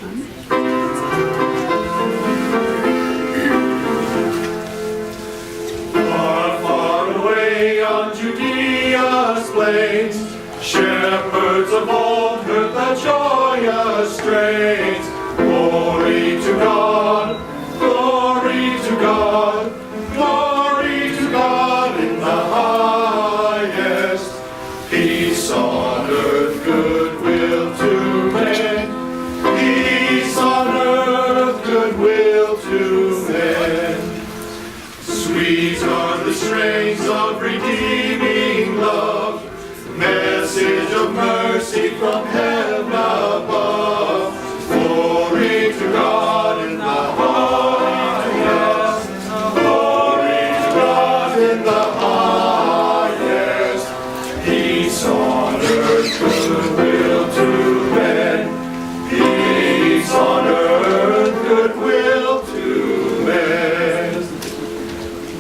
Far, far away on Judea's plains, shepherds of old heard the joyous strains. Glory to God, glory to God, glory to God in the highest. Peace on earth, goodwill to men. Peace on earth, goodwill to men. Sweet are the strains of redeeming love, message of mercy from heaven above. Glory to God in the highest. Glory to God in the highest. Peace on earth, goodwill to men. Peace on earth, goodwill to men.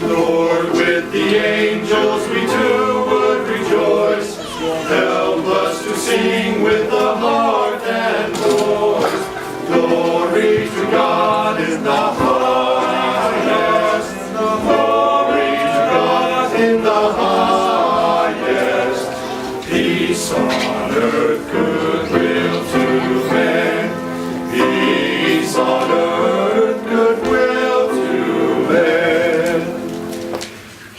Lord, with the angels we too would rejoice. Help us to sing with the heart and voice. Glory to God in the highest. Glory to God in the highest. Peace on earth, goodwill to men. Peace on earth, goodwill to men.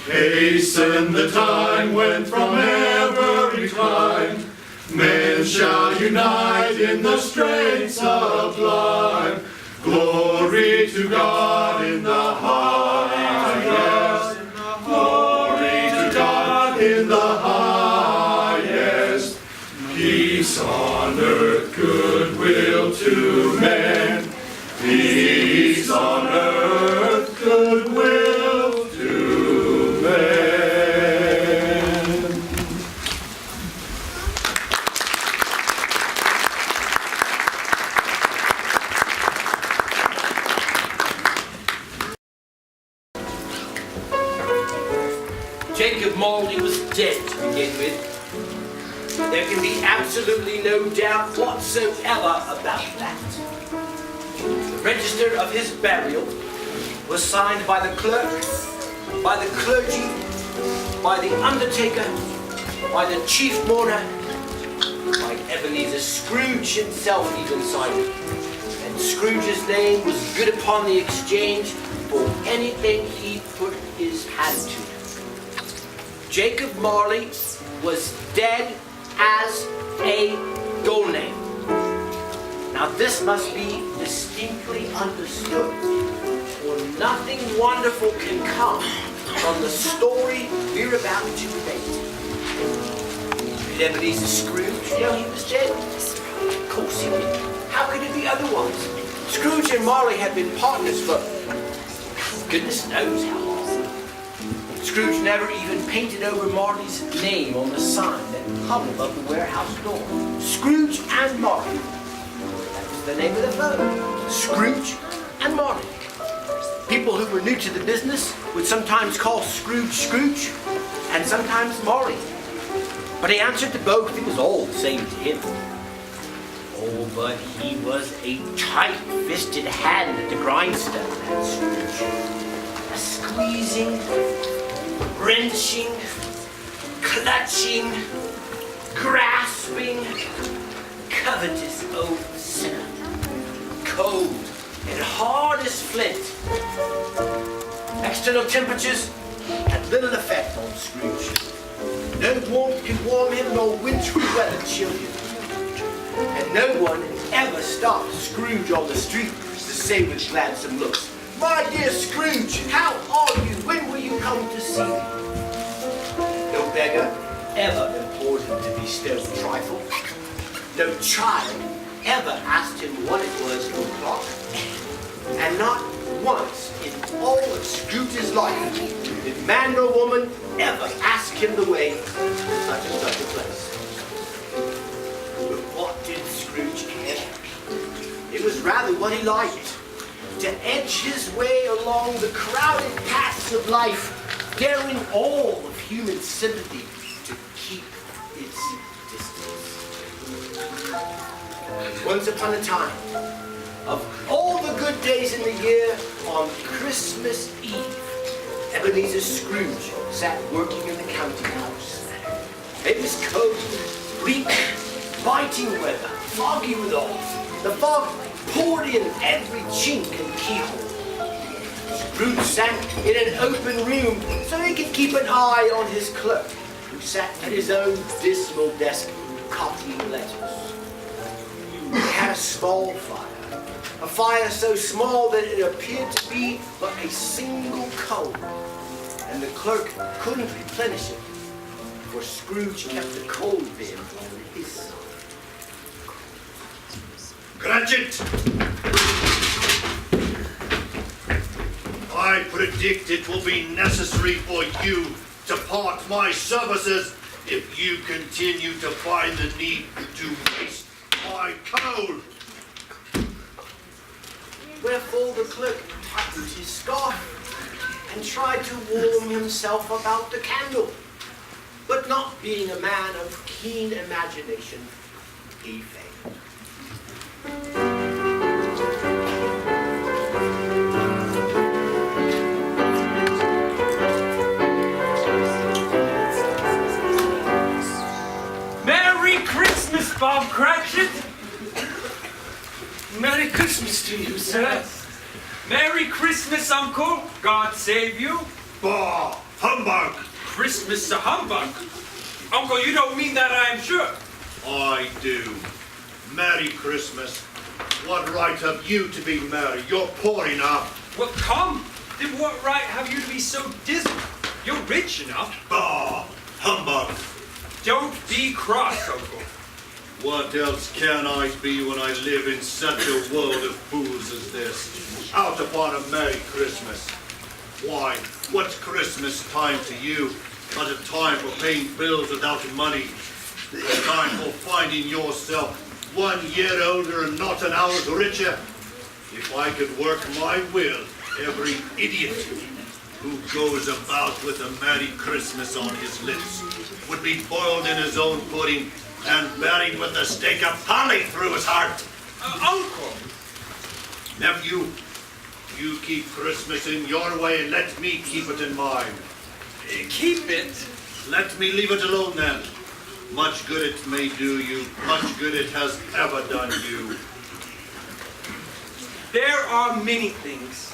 Hasten the time when from every clime men shall unite in the strength sublime. Glory to God in the highest. Glory to God in the highest. Peace on earth, goodwill to men. Peace on earth, goodwill to men. Jacob Marley was dead to begin with. There can be absolutely no doubt whatsoever about that. The register of his burial was signed by the clerk, by the clergy, by the undertaker, by the chief mourner, by Ebenezer Scrooge himself even signed it. And Scrooge's name was good upon the exchange for anything he put his hand to. Jacob Marley was dead as a doornail. Now this must be distinctly understood, for nothing wonderful can come from the story we're about to relate. Did Ebenezer Scrooge know he was dead? Of course he did. How could it be otherwise? Scrooge and Marley had been partners for goodness knows how long. Scrooge never even painted over Marley's name on the sign that hung above the warehouse door. Scrooge and Marley. That was the name of the firm. Scrooge and Marley. People who were new to the business would sometimes call Scrooge Scrooge and sometimes Marley. But he answered to both. It was all the same to him. Oh, but he was a tight-fisted hand at the grindstone, that Scrooge. A squeezing, wrenching, clutching, grasping, covetous old sinner. Cold and hard as flint. External temperatures had little effect on Scrooge. No warmth could warm him, nor wintry weather chill him. And no one ever stopped Scrooge on the street to say with gladsome looks, "My dear Scrooge, how are you? When will you come to see me?" No beggar ever implored him to bestow a trifle. No child ever asked him what it was to o'clock. And not once in all of Scrooge's life did man or woman ever ask him the way to such and such a place. But what did Scrooge care? It was rather what he liked, to edge his way along the crowded paths of life, daring all of human sympathy to keep its distance. Once upon a time, of all the good days in the year, on Christmas Eve, Ebenezer Scrooge sat working in the counting house. It was cold, bleak, biting weather, foggy withal. The fog poured in every chink and keyhole. Scrooge sat in an open room so he could keep an eye on his clerk, who sat at his own dismal desk copying letters. He had a small fire, a fire so small that it appeared to be but a single coal, and the clerk couldn't replenish it, for Scrooge kept the coal bin on his side. Cratchit! I predict it will be necessary for you to part my services if you continue to find the need to waste my coal. Wherefore the clerk buttoned his scarf and tried to warm himself about the candle. But not being a man of keen imagination, he failed. Merry Christmas, Bob Cratchit! Merry Christmas to you, sir. Yes. Merry Christmas, Uncle. God save you. Bah! Humbug! Christmas a humbug. Uncle, you don't mean that, I am sure. I do. Merry Christmas. What right have you to be merry? You're poor enough. Well, come. Then what right have you to be so dismal? You're rich enough. Bah! Humbug! Don't be cross, Uncle. What else can I be when I live in such a world of fools as this? Out upon a Merry Christmas. Why, what's Christmas time to you? But a time for paying bills without money. A time for finding yourself 1 year older and not an hour richer. If I could work my will, every idiot who goes about with a Merry Christmas on his lips would be boiled in his own pudding and buried with a stake of holly through his heart. Uncle! Nephew, you keep Christmas in your way and let me keep it in mine. Keep it. Let me leave it alone then. Much good it may do you, much good it has ever done you. There are many things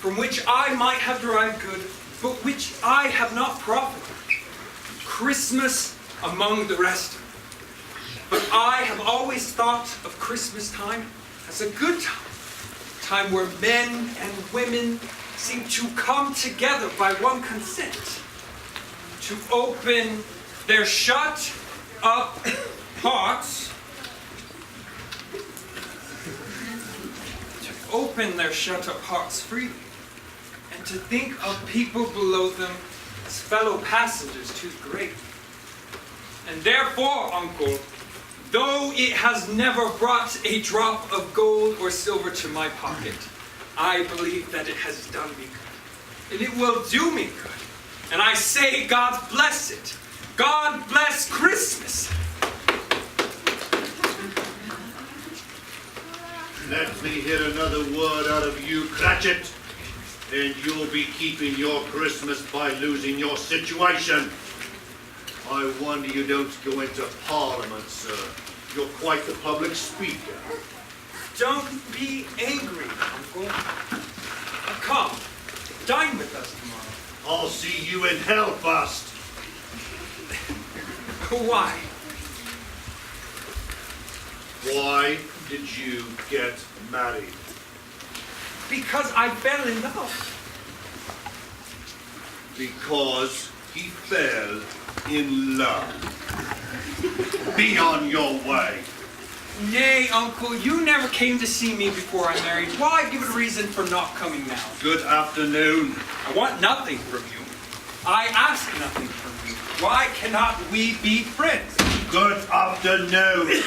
from which I might have derived good, but which I have not profited. Christmas among the rest. But I have always thought of Christmas time as a good time where men and women seem to come together by one consent, to open their shut up hearts, freely, and to think of people below them as fellow passengers to the grave. And therefore, Uncle, though it has never brought a drop of gold or silver to my pocket, I believe that it has done me good. And it will do me good. And I say, God bless it. God bless Christmas. Let me hear another word out of you, Cratchit, and you'll be keeping your Christmas by losing your situation. I wonder you don't go into Parliament, sir. You're quite the public speaker. Don't be angry, Uncle. Come, dine with us tomorrow. I'll see you in hell first. Why? Why did you get married? Because I fell in love. Because he fell in love. Be on your way. Nay, Uncle, you never came to see me before I married. Why give a reason for not coming now? Good afternoon. I want nothing from you. I ask nothing from you. Why cannot we be friends? Good afternoon.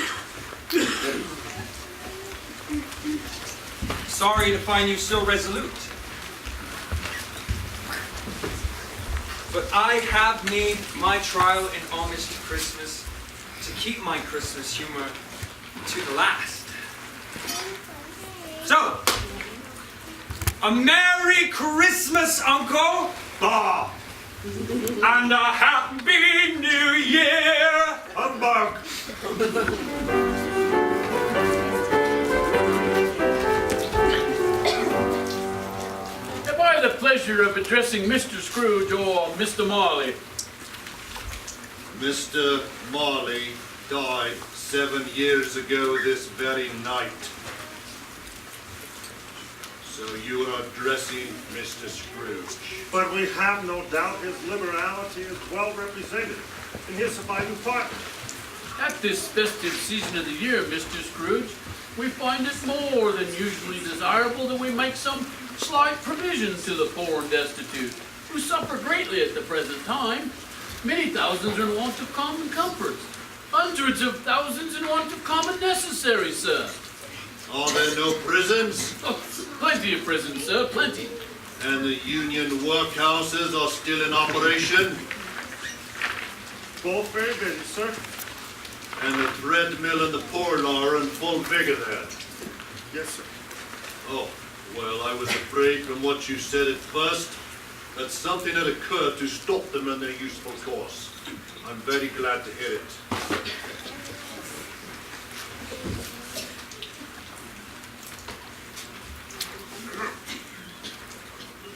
Sorry to find you so resolute. But I have made my trial and homage to Christmas to keep my Christmas humor to the last. So, a Merry Christmas, Uncle, Bah! and a Happy New Year! Humbug! Have I the pleasure of addressing Mr. Scrooge or Mr. Marley? Mr. Marley died 7 years ago this very night. So you are addressing Mr. Scrooge. But we have no doubt his liberality is well represented in his surviving partner. At this festive season of the year, Mr. Scrooge, we find it more than usually desirable that we make some slight provision to the poor and destitute, who suffer greatly at the present time. Many thousands are in want of common comforts. Hundreds of thousands in want of common necessaries, sir. Are there no prisons? Oh, plenty of prisons, sir, plenty. And the union workhouses are still in operation? Both very busy, sir. And the thread mill and the poor law are in full vigor there? Yes, sir. Oh, well, I was afraid from what you said at first that something had occurred to stop them in their useful course. I'm very glad to hear it.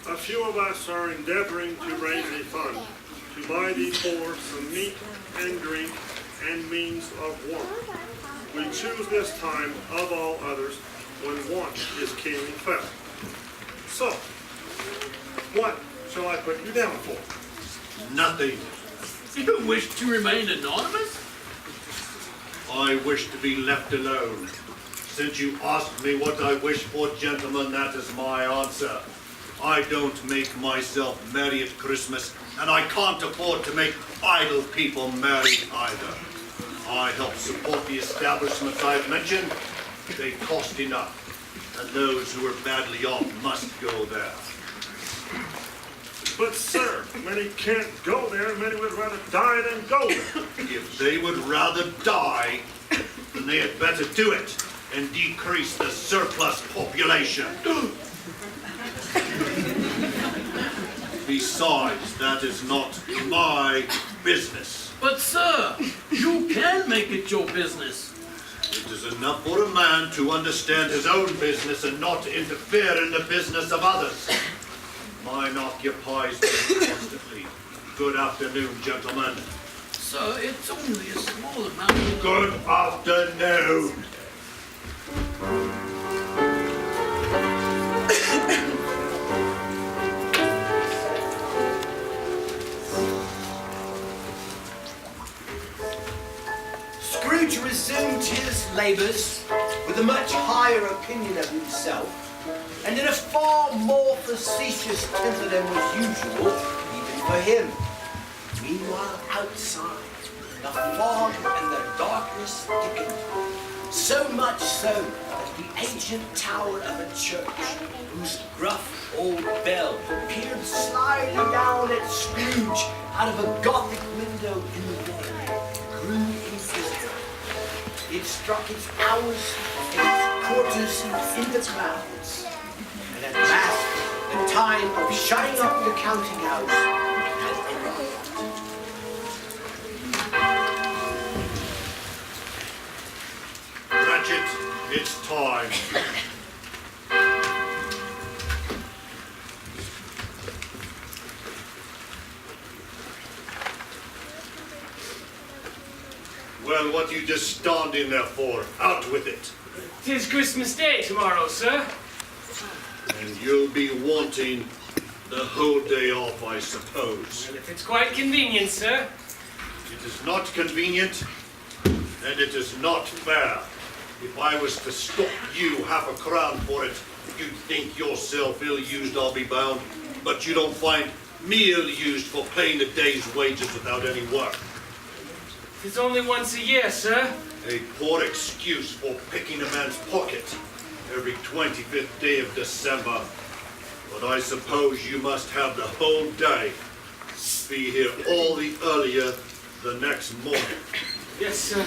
A few of us are endeavoring to raise a fund to buy the poor some meat and drink and means of warmth. We choose this time of all others when want is keenly felt. So, what shall I put you down for? Nothing. You wish to remain anonymous? I wish to be left alone. Since you asked me what I wish for, gentlemen, that is my answer. I don't make myself merry at Christmas, and I can't afford to make idle people merry either. I help support the establishments I've mentioned. They cost enough, and those who are badly off must go there. But, sir, many can't go there, and many would rather die than go there. If they would rather die, then they had better do it and decrease the surplus population. Besides, that is not my business. But, sir, you can make it your business. It is enough for a man to understand his own business and not to interfere in the business of others. Mine occupies me constantly. Good afternoon, gentlemen. Sir, it's only a small amount of... Good afternoon. Scrooge resumed his labours with a much higher opinion of himself, and in a far more facetious temper than was usual, even for him. Meanwhile, outside, the fog and the darkness thickened, so much so that the ancient tower of a church, whose gruff old bell peered slyly down at Scrooge out of a Gothic window in the wall, grew invisible. It struck its hours and its quarters in the clouds, and at last the time of shutting up the counting house had arrived. Cratchit, it's time. Well, what you just standing there for? Out with it. 'Tis Christmas Day tomorrow, sir. And you'll be wanting the whole day off, I suppose. Well, if it's quite convenient, sir. It is not convenient, and it is not fair. If I was to stop you half a crown for it, you'd think yourself ill-used, I'll be bound. But you don't find me ill-used for paying a day's wages without any work. 'Tis only once a year, sir. A poor excuse for picking a man's pocket every 25th day of December. But I suppose you must have the whole day. Be here all the earlier the next morning. Yes, sir.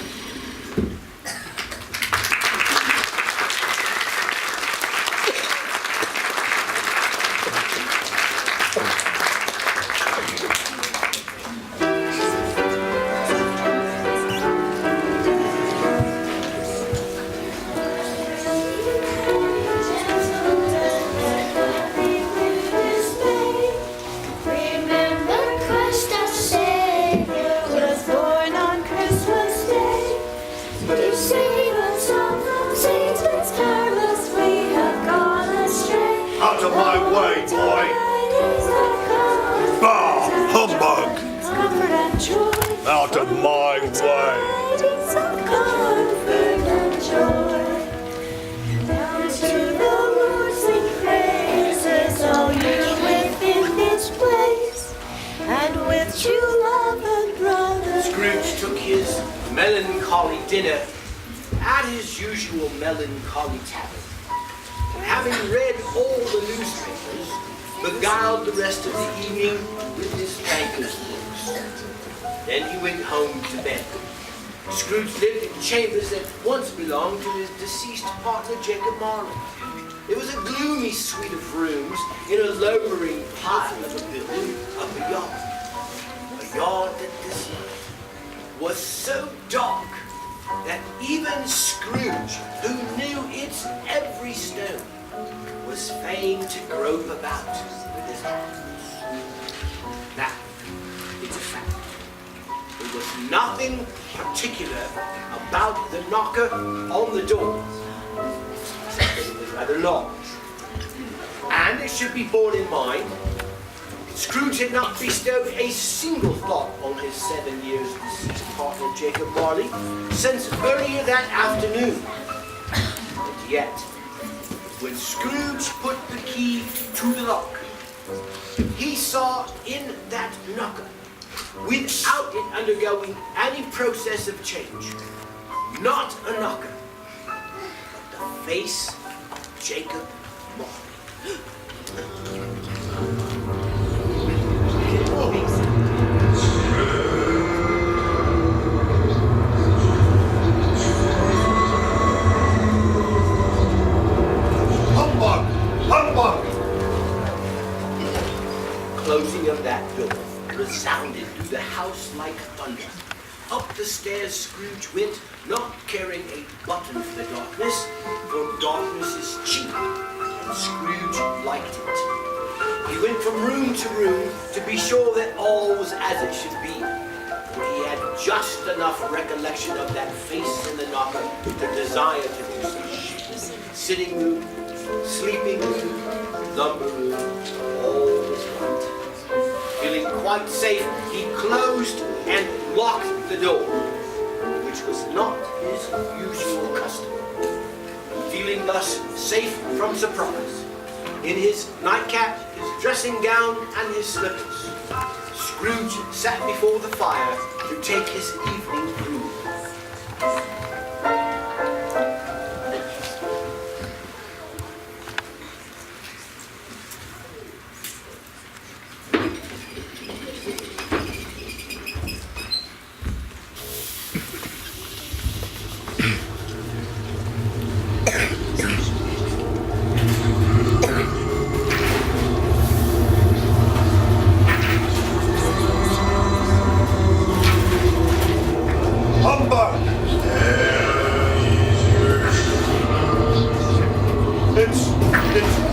melancholy dinner at his usual melancholy tavern. Having read all the newspapers, beguiled the rest of the evening with his banker's books. Then he went home to bed. Scrooge lived in chambers that once belonged to his deceased partner, Jacob Marley. It was a gloomy suite of rooms in a lowering pile of a building up a yard. A yard that this night was so dark that even Scrooge, who knew its every stone, was fain to grope about with his hands. Now, it's a fact. There was nothing particular about the knocker on the door, except that it was rather large. And it should be borne in mind, Scrooge had not bestowed a single thought on his 7 years deceased partner Jacob Marley since earlier that afternoon. And yet, when Scrooge put the key to the lock, he saw in that knocker, without it undergoing any process of change, not a knocker, but the face of Jacob Marley. Humbug! Humbug! Closing of that door resounded through the house like thunder. Up the stairs Scrooge went, not caring a button for the darkness, for darkness is cheap, and Scrooge liked it. He went from room to room to be sure that all was as it should be, for he had just enough recollection of that face in the knocker to desire to do so. Sitting room, sleeping room, lumber room, all was right. Feeling quite safe, he closed and locked the door, which was not his usual custom. Feeling thus safe from surprise, in his nightcap, his dressing gown, and his slippers, Scrooge sat before the fire to take his evening brew. It's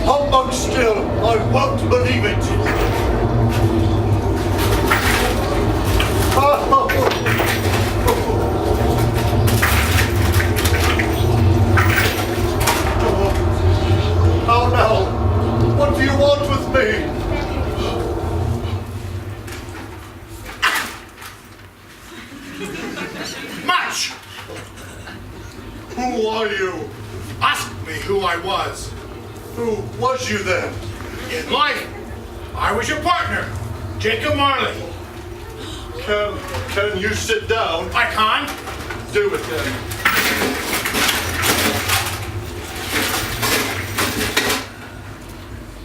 humbug still. I won't believe it. Oh no. What do you want with me? Much! Who are you? Ask me who I was. Who was you then? In life, I was your partner, Jacob Marley. Can you sit down? I can't. Do it then.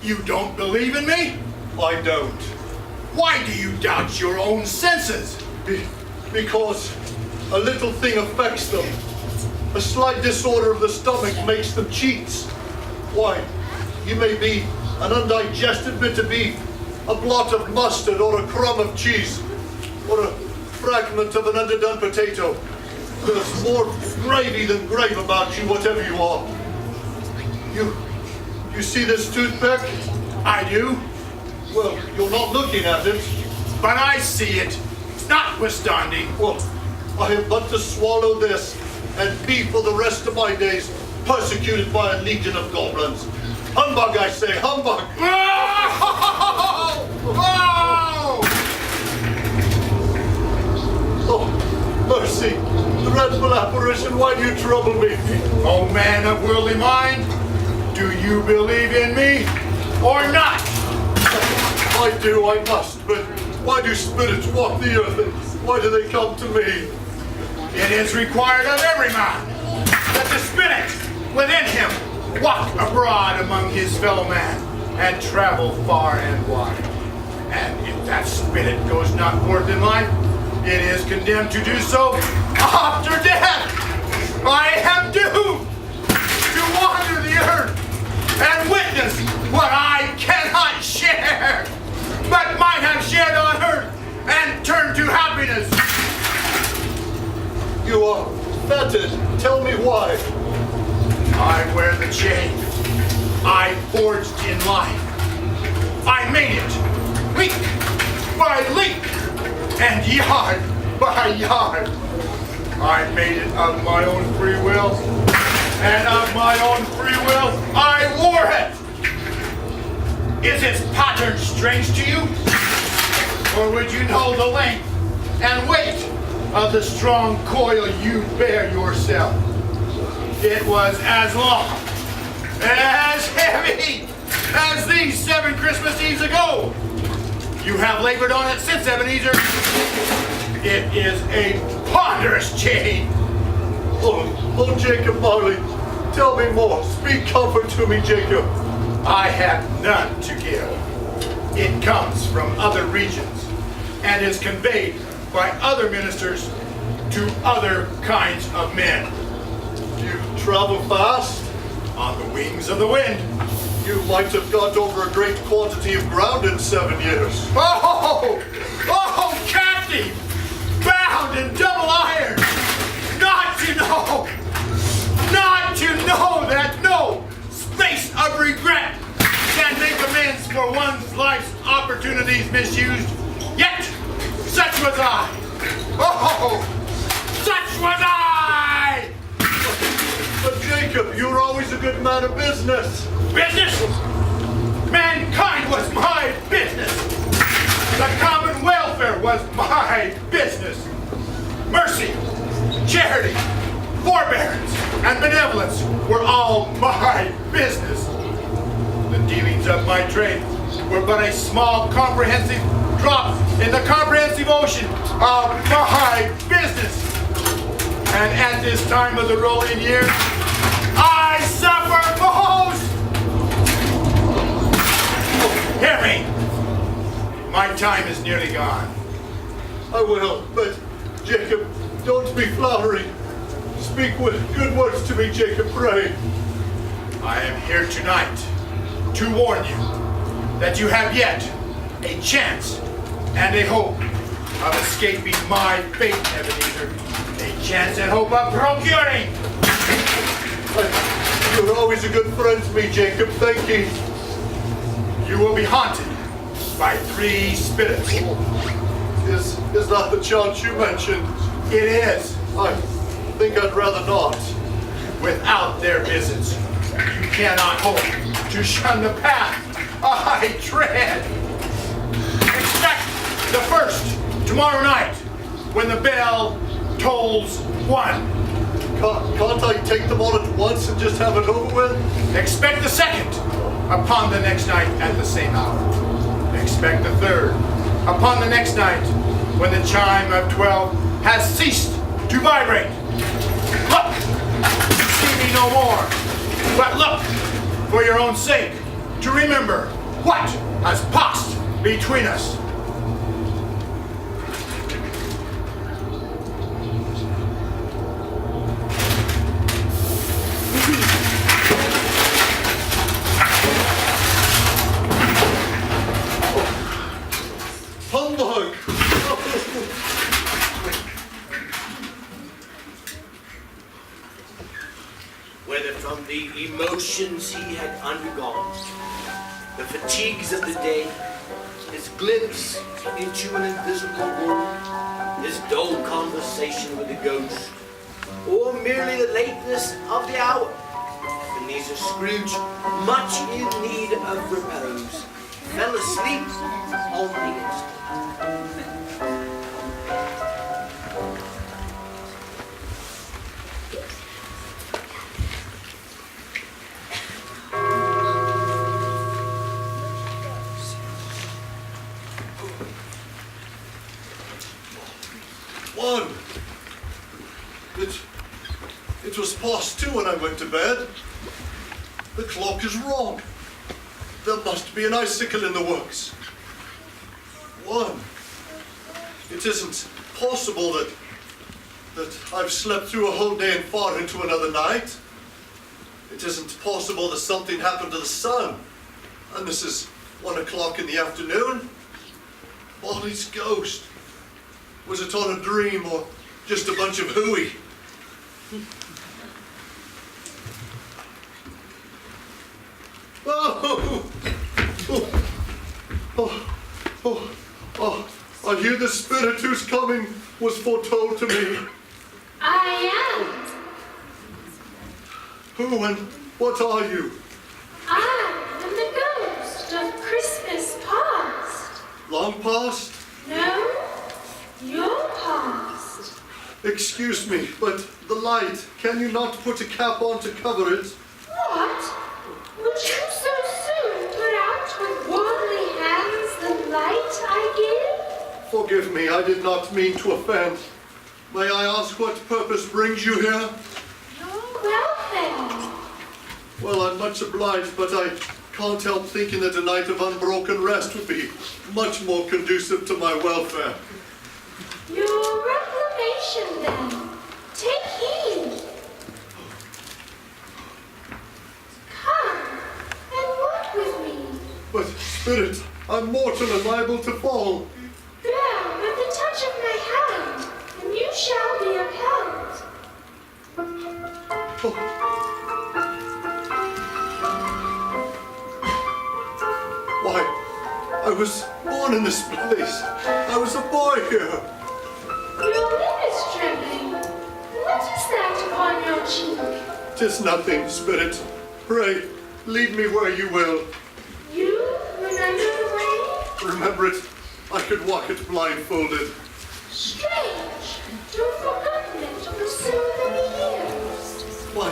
You don't believe in me? I don't. Why do you doubt your own senses? Because a little thing affects them. A slight disorder of the stomach makes them cheats. Why, you may be an undigested bit of beef, a blot of mustard, or a crumb of cheese, or a fragment of an underdone potato. There's more gravy than grave about you, whatever you are. You see this toothpick? I do, Well, you're not looking at it. but I see it, notwithstanding. Well, I have but to swallow this and be for the rest of my days persecuted by a legion of goblins. Humbug, I say, humbug! Oh, mercy! Dreadful apparition, why do you trouble me? Oh man of worldly mind, do you believe in me or not? I do, I must, but why do spirits walk the earth? Why do they come to me? It is required of every man that the spirit within him walk abroad among his fellow man and travel far and wide. And if that spirit goes not forth in life, it is condemned to do so after death. I am doomed to wander the earth and witness what I cannot share, but might have shared on earth and turn to happiness. You are fettered. Tell me why. I wear the chain I forged in life. I made it link by link and yard by yard. I made it of my own free will, and of my own free will I wore it. Is its pattern strange to you? Or would you know the length and weight of the strong coil you bear yourself? It was as long, as heavy as these 7 Christmas Eves ago. You have labored on it since, Ebenezer. It is a ponderous chain. Oh, Jacob Marley, tell me more. Speak comfort to me, Jacob. I have none to give. It comes from other regions and is conveyed by other ministers to other kinds of men. You travel fast? On the wings of the wind. You might have got over a great quantity of ground in 7 years. Oh, captive, bound in double iron, not to know that no space of regret can make amends for one's life's opportunities misused. Yet, such was I. Oh, such was I! But Jacob, you were always a good man of business. Business? Mankind was my business. The common welfare was my business. Mercy, charity, forbearance, and benevolence were all my business. The dealings of my trade were but a small comprehensive drop in the comprehensive ocean of my business. And at this time of the rolling year, I suffer most. Hear me. My time is nearly gone. I will, but Jacob, don't be flowery. Speak with good words to me, Jacob, pray. I am here tonight to warn you that you have yet a chance and a hope of escaping my fate, Ebenezer. A chance and hope of procuring. You're always a good friend to me, Jacob. Thank you. You will be haunted by 3 spirits. Is that the chance you mentioned? It is. I think I'd rather not. Without their visits, you cannot hope to shun the path I tread. Expect the first tomorrow night when the bell tolls 1. Can't I take them all at once and just have it over with? Expect the second upon the next night at the same hour. Expect the third upon the next night when the chime of 12 has ceased to vibrate. Look, see me no more, but look for your own sake to remember what has passed between us. Humbug! Whether from the emotions he had undergone, the fatigues of the day, his glimpse into an invisible world, his dull conversation with a ghost, or merely the lateness of the hour, Ebenezer Scrooge, much in need of repose, fell asleep on the instant. too when I went to bed. The clock is wrong. There must be an icicle in the works. 1. It isn't possible that I've slept through a whole day and far into another night. It isn't possible that something happened to the sun, and this is 1 o'clock in the afternoon. Molly's ghost. Was it on a dream or just a bunch of hooey? I hear the spirit whose coming was foretold to me. I am. Who and what are you? I am the ghost of Christmas past. Long past? No, your past. Excuse me, but the light, can you not put a cap on to cover it? What? Would you so soon put out with worldly hands the light I Forgive me, I did not mean to offend. May I ask what purpose brings you here? give? Your welfare. Well, I'm much obliged, but I can't help thinking that a night of unbroken rest would be much more conducive to my welfare. Your reclamation, then. Take heed. Come and walk with me. But, Spirit, I'm mortal and liable to fall. Bear with the touch of my hand, and you shall be upheld. Why, I was born in this place. I was a boy here. Your lip is trembling. What is that upon your cheek? 'Tis nothing, Spirit. Pray, lead me where you will. You remember the way? Remember it, I could walk it blindfolded. Strange to have forgotten it for so many years. Why,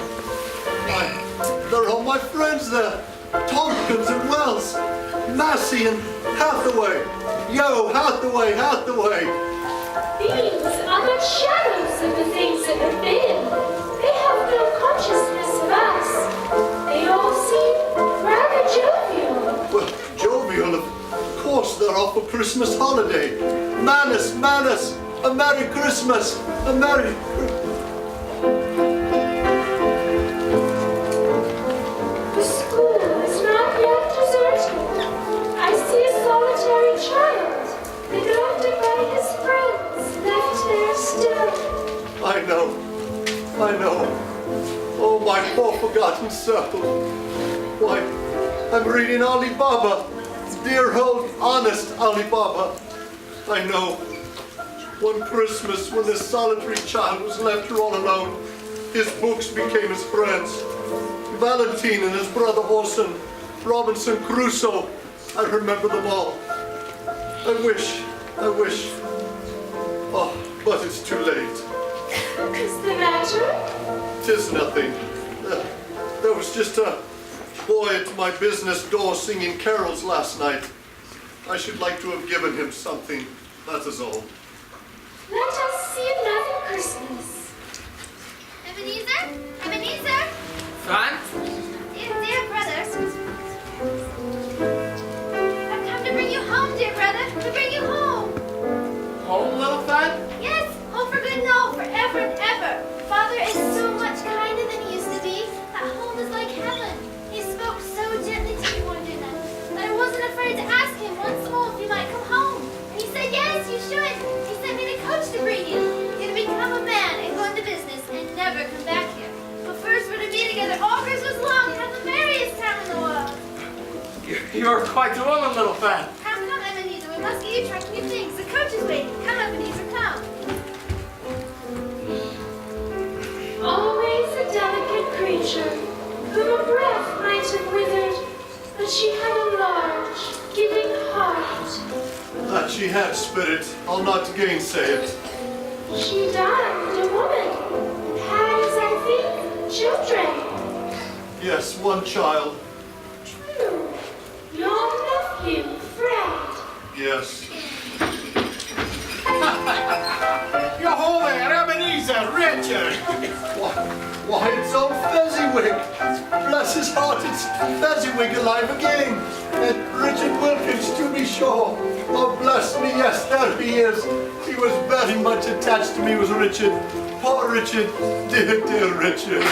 they're all my friends there. Tompkins and Wells, Massey and Hathaway. Yo, Hathaway, Hathaway. These are but shadows of the things that have been. They have no consciousness of us. They all seem rather jovial. Well, jovial, of course, they're off for Christmas holiday. Manus, Manus, a Merry Christmas, a Merry... The school is not yet deserted. I see a solitary child, neglected by his friends, left there still. I know. Oh, my poor forgotten circle. Why, I'm reading Ali Baba. Dear old, honest Ali Baba. I know. One Christmas, when this solitary child was left here all alone, his books became his friends. Valentine and his brother Orson, Robinson Crusoe, I remember them all. I wish. Oh, but it's too late. What's the matter? 'Tis nothing. There was just a boy at my business door singing carols last night. I should like to have given him something, that is all. Let us see another Christmas. Ebenezer? Ebenezer? Fran? Dear brother. I've come to bring you home, dear brother. To bring you home. Home, little Fran? Yes, home for good and all, forever and ever. Father is so much kinder than he used to be. That home is like heaven. He spoke so gently to me one day that I wasn't afraid to ask him once more if he might come home. And he said, yes, you should. He sent me the coach to bring you. You're to become a man and go into business and never come back here. But first we're to be together all Christmas long and have the merriest time in the world. You're quite the woman, little Fran. Come, Ebenezer. We must get you trucking your things. The coach is waiting. Come, Ebenezer, come. Always a delicate creature, whom a breath might have withered, but she had a large, giving heart. That she had, Spirit. I'll not gainsay it. She died a woman, and had, as I think, children. Yes, one child. True. Your nephew, Fred. Yes. Yo, there, Ebenezer, Richard. Why, it's old Fezziwig. Bless his heart, it's Fezziwig alive again. And Richard Wilkins, to be sure. Oh, bless me, yes, there he is. He was very much attached to me, was Richard. Poor Richard, dear, dear Richard.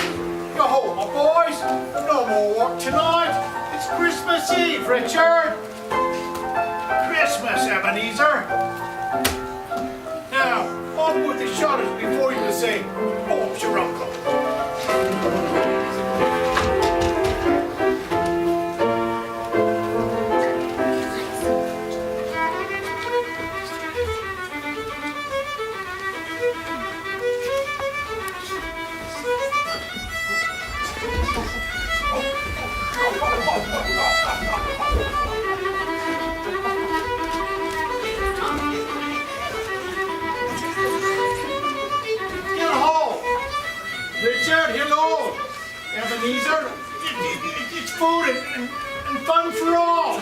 Go home, my boys. No more work tonight. It's Christmas Eve, Richard. Christmas, Ebenezer. Now, on with the shutters before you say, "Hope's your uncle." Get home. Richard, hello. Ebenezer, it's food and fun for all.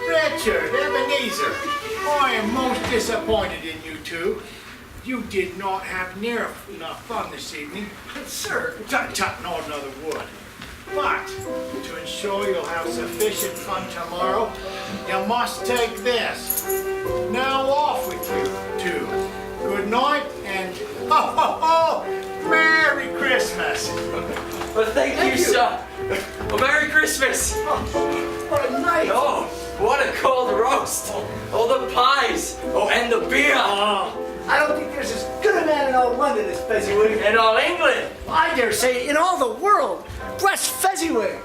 Richard, Ebenezer, I am most disappointed in you two. You did not have near enough fun this evening. Sir, tut, no another would. But to ensure you'll have sufficient fun tomorrow, you must take this. Now off with you two. Good night and Merry Christmas. Well, thank you, sir. Well, Merry Christmas. What a night. Oh, what a cold roast. Oh, the pies. Oh, and the beer. I don't think there's as good a man in all London as Fezziwig. And all England. I dare say in all the world. Bless Fezziwig.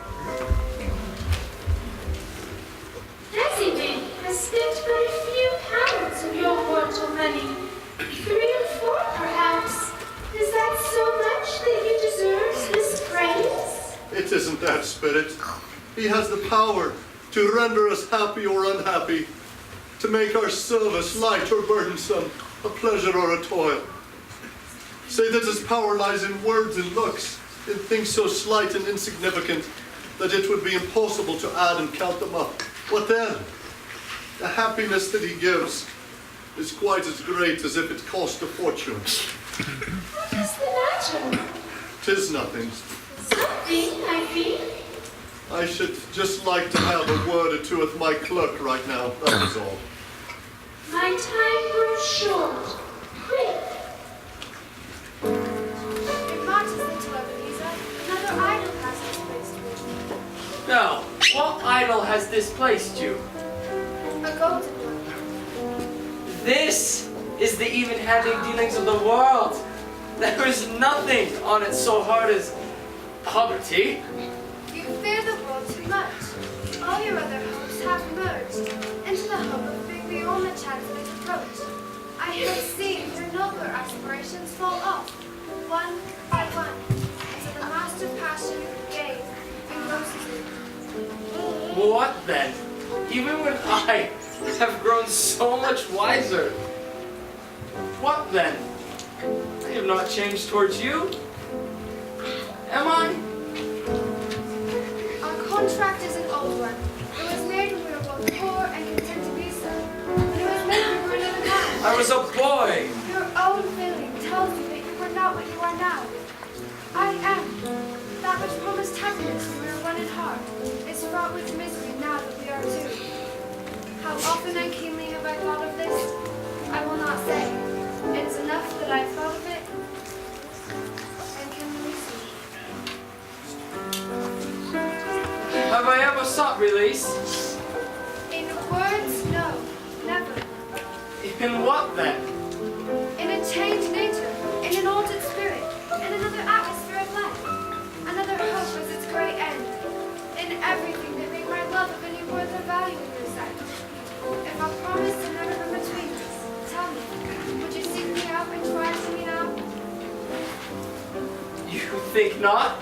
Fezziwig has spent but a few pounds of your mortal money. 3 or 4, perhaps. Is that so much that he deserves this praise? It isn't that, Spirit. He has the power to render us happy or unhappy, to make our service light or burdensome, a pleasure or a toil. Say that his power lies in words and looks, in things so slight and insignificant that it would be impossible to add and count them up. What then? The happiness that he gives is quite as great as if it cost a fortune. What is the matter? 'Tis nothing. Something, I think. I should just like to have a word or two with my clerk right now, that was all. My time grows short. Quick. Remarked his little Ebenezer, another idol has displaced you. Now, what idol has displaced you? A golden one. This is the even-handed dealings of the world. There is nothing on it so hard as poverty. You fear the world too much. All your other hopes have merged into the hope of being beyond the chance of its approach. I have seen your nobler aspirations fall off, one by one, until the master passion gaze engrosses you. What then? Even when I have grown so much wiser. What then? I have not changed towards you. Am I? Our contract is an old one. It was made when we were both poor and content to be so. But it was made when we were another man. I was a boy. Your own feeling tells you that you were not what you are now. I am. That which promised happiness when we were one in heart is fraught with misery now that we are two. How often and keenly have I thought of this? I will not say. It is enough that I thought of it and can release it. Have I ever sought release? In words, no, never. In what then? In a changed nature, in an altered spirit, in another atmosphere of life. Another hope as its great end. In everything that made my love of any worth or value in your sight. If I promised to never come between us, tell me, would you seek me out and try to me now? You think not?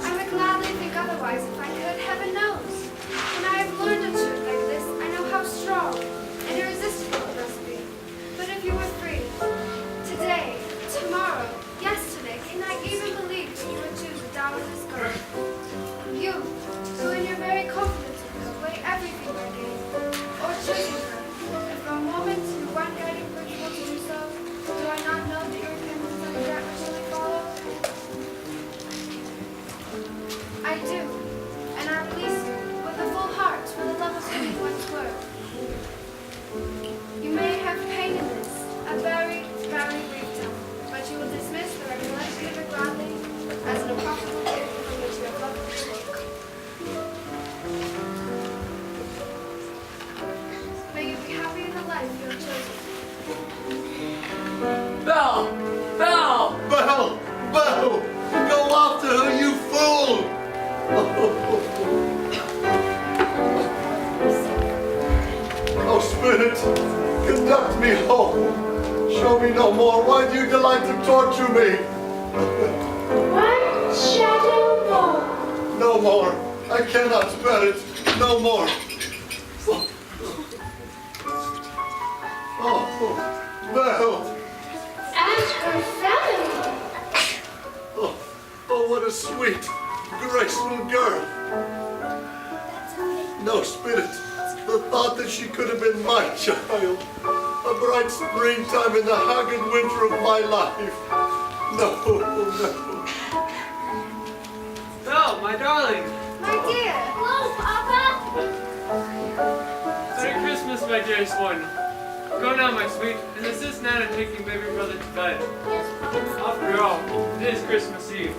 I would gladly think otherwise if I could, heaven knows. life you have chosen. Belle! Belle! Belle! Belle! Go after her, you fool! Oh, Spirit, conduct me home. Show me no more. Why do you delight to torture me? One shadow more. No more. I cannot bear it. No more. Oh, Belle. And her family. Oh, what a sweet, graceful girl. No, Spirit, the thought that she could have been my child. A bright springtime in the haggard winter of my life. No, no. Belle, my darling. My dear. Hello, Papa. Merry Christmas, my dearest one. Go now, my sweet, and assist Nana in taking baby brother to bed. Yes, Papa. After all, it is Christmas Eve.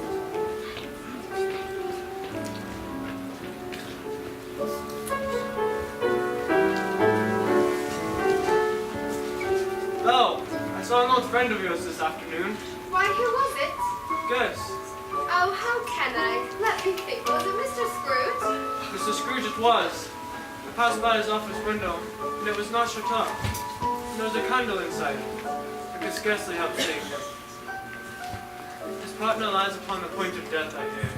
Belle, I saw an old friend of yours this afternoon. Why, who was it? Guess. Oh, how can I? Let me think. Was it Mr. Scrooge? Mr. Scrooge it was. I passed by his office window, and it was not shut up. And there was a candle inside. I could scarcely help seeing him. His partner lies upon the point of death, I hear.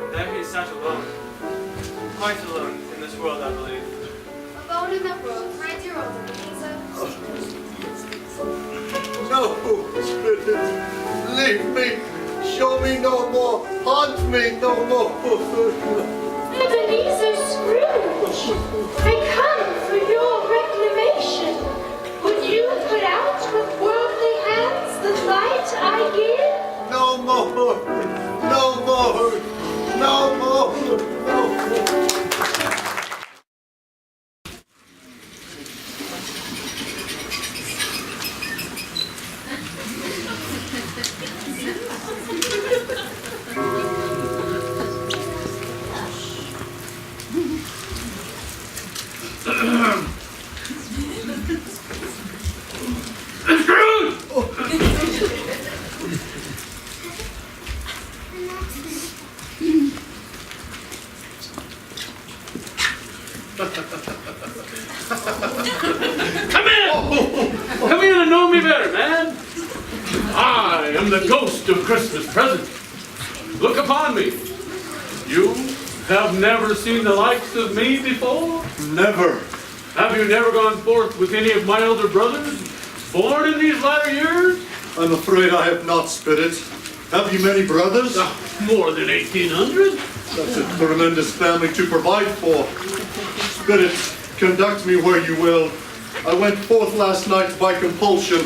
And there he sat alone. Quite alone in this world, I believe. Alone in the world, my dear old Ebenezer. No, Spirit, leave me. Show me no more. Haunt me no more. Ebenezer Scrooge, I come for your reclamation. Would you put out with worldly hands the light I give? No more. No more. No more. No more. Come in! Come in and know me better, man. I am the ghost of Christmas present. Look upon me. You have never seen the likes of me before? Never. Have you never gone forth with any of my elder brothers, born in these latter years? I'm afraid I have not, Spirit. Have you many brothers? More than 1,800. That's a tremendous family to provide for. Spirit, conduct me where you will. I went forth last night by compulsion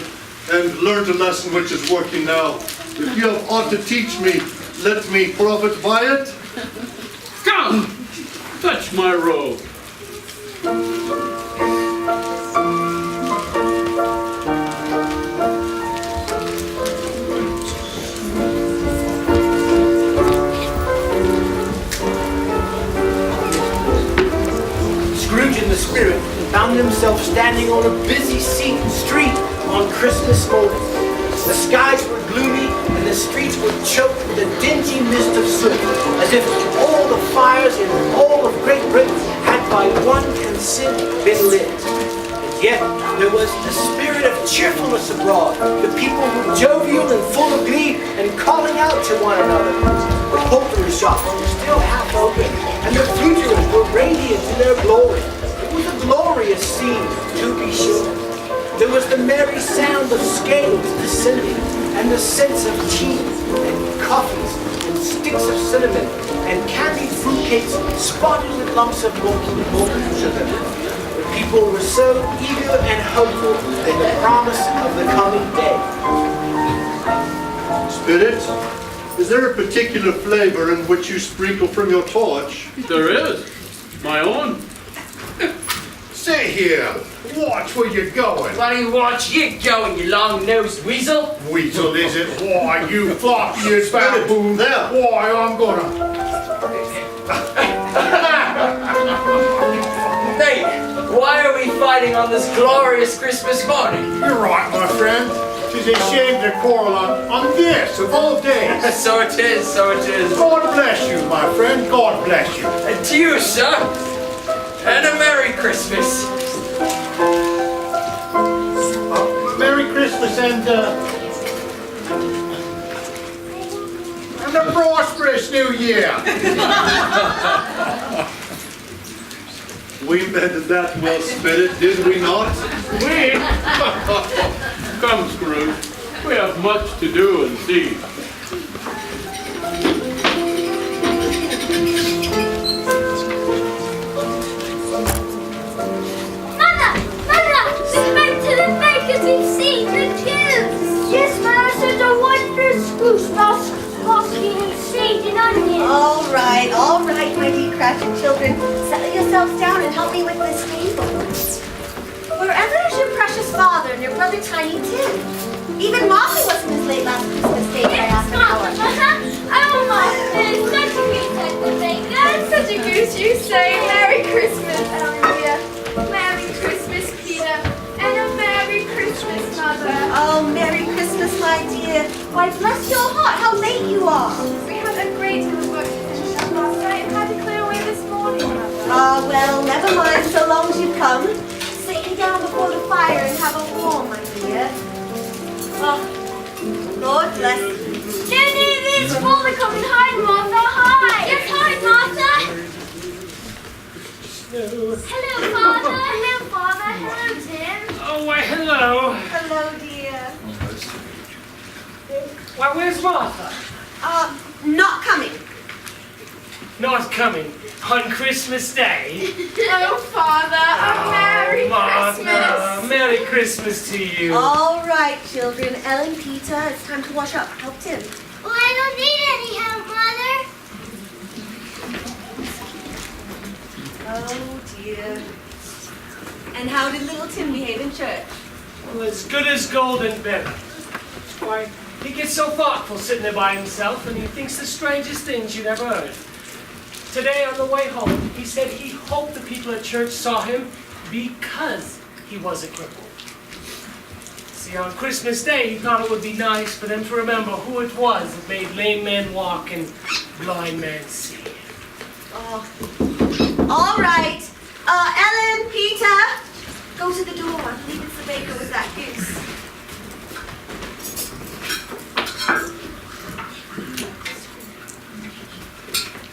and learned a lesson which is working now. If you have aught to teach me, let me profit by it. Come, touch my robe. Scrooge in the spirit found himself standing on a busy street on Christmas morning. The skies were gloomy and the streets were choked with a dingy mist of soot, as if all the fires in all of Great Britain had by one consent been lit. And yet there was a spirit of cheerfulness abroad. The people were jovial and full of glee and calling out to one another. The poultry shops were still half open, and the fruiterers were radiant in their glory. It was a glorious scene, to be sure. There was the merry sound of scales descending, and the scents of tea, and coffees, and sticks of cinnamon, and candied fruitcakes spotted with lumps of molten sugar. The people were so eager and hopeful in the promise of the coming day. Spirit, is there a particular flavor in which you sprinkle from your torch? There is. My own. Stay here. Watch where you're going. Bloody watch you going, you long-nosed weasel. Weasel, is it? Why, you flop-eared baboon. There. Why, I'm gonna... Hey, why are we fighting? fighting on this glorious Christmas morning. You're right, my friend. 'Tis a shame to quarrel on this of all days. So it is, so it is. God bless you, my friend. God bless you. And to you, sir. And a Merry Christmas. Merry Christmas and a prosperous New Year. We mended that well, Spirit, did we not? We? Come, Scrooge. We have much to do and see. Mother! We've been to the bakers, we've seen the goose! Yes, Mother, such a wondrous goose, basking in sage and onions. All right, my dear Cratchit children. Settle yourselves down and help me with this table. Wherever is your precious father and your brother Tiny Tim? Even Molly wasn't as late last Christmas Day by half an hour. Oh, Mother, it's such a goose at the bakers. That's such a goose, you say. Merry Christmas, Olivia. Merry Christmas, Peter. And a Merry Christmas, Mother. Oh, Merry Christmas, my dear. Why, bless your heart, how late you are. We had a great deal of work to finish up last night and had to clear away this morning, Mother. Ah, well, never mind, so long as you've come. Sit you down before the fire and have a warm, my dear. Oh, Lord bless you. Jenny, there's Father coming. Hi, Martha. Hi. Yes, hi, Martha. Hello, Father. Hello, Father. Hello, Tim. Oh, why, hello. Hello, dear. Why, where's Martha? Not coming. Not coming on Christmas Day. Oh, Father. A Merry Martha, Christmas. Merry Christmas to you. All right, children. Ellen, Peter, it's time to wash up. Help Tim. Well, I don't need any help, Mother. Oh, dear. And how did little Tim behave in church? Well, as good as gold and better. Why, he gets so thoughtful sitting there by himself, and he thinks the strangest things you'd ever heard. Today, on the way home, he said he hoped the people at church saw him because he was a cripple. See, on Christmas Day, he thought it would be nice for them to remember who it was that made lame men walk and blind men see. Oh. All right. Ellen, Peter, go to the door. I believe it's the baker with that goose.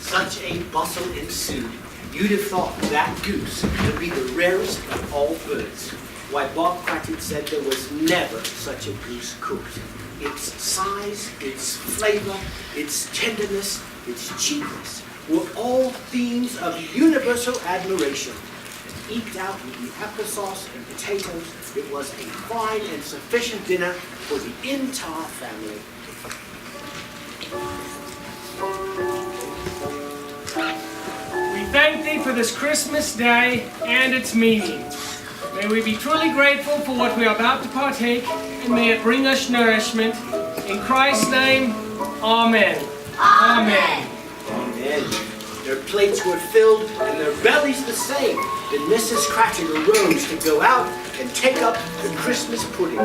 Such a bustle ensued. You'd have thought that goose would be the rarest of all birds. Why, Bob Cratchit said there was never such a goose cooked. Its size, its flavor, its tenderness, its cheapness were all themes of universal admiration. And eked out with the applesauce and potatoes, it was a fine and sufficient dinner for the entire family. We thank thee for this Christmas Day and its meaning. May we be truly grateful for what we are about to partake, and may it bring us nourishment. In Christ's name, amen. Amen. Amen. Their plates were filled and their bellies the same. Then Mrs. Cratchit arose to go out and take up the Christmas pudding.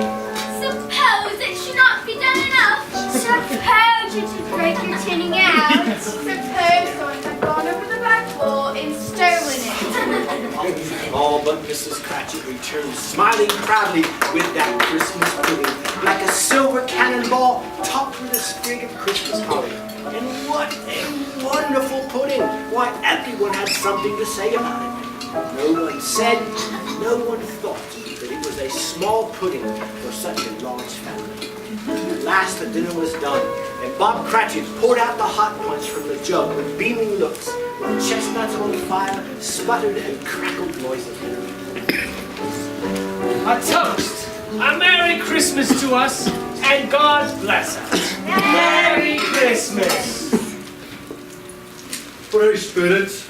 Suppose it should not be done enough. Suppose you should break your tinning out. Suppose someone had gone over the back wall and stolen it. All but Mrs. Cratchit returned smiling proudly with that Christmas pudding, like a silver cannonball topped with a sprig of Christmas holly. And what a wonderful pudding! Why, everyone had something to say about it. No one said, no one thought that it was a small pudding for such a large family. At last the dinner was done, and Bob Cratchit poured out the hot punch from the jug with beaming looks, while the chestnuts on the fire sputtered and crackled noisily. A toast, a Merry Christmas to us, and God bless us. Merry Christmas. Pray, spirits,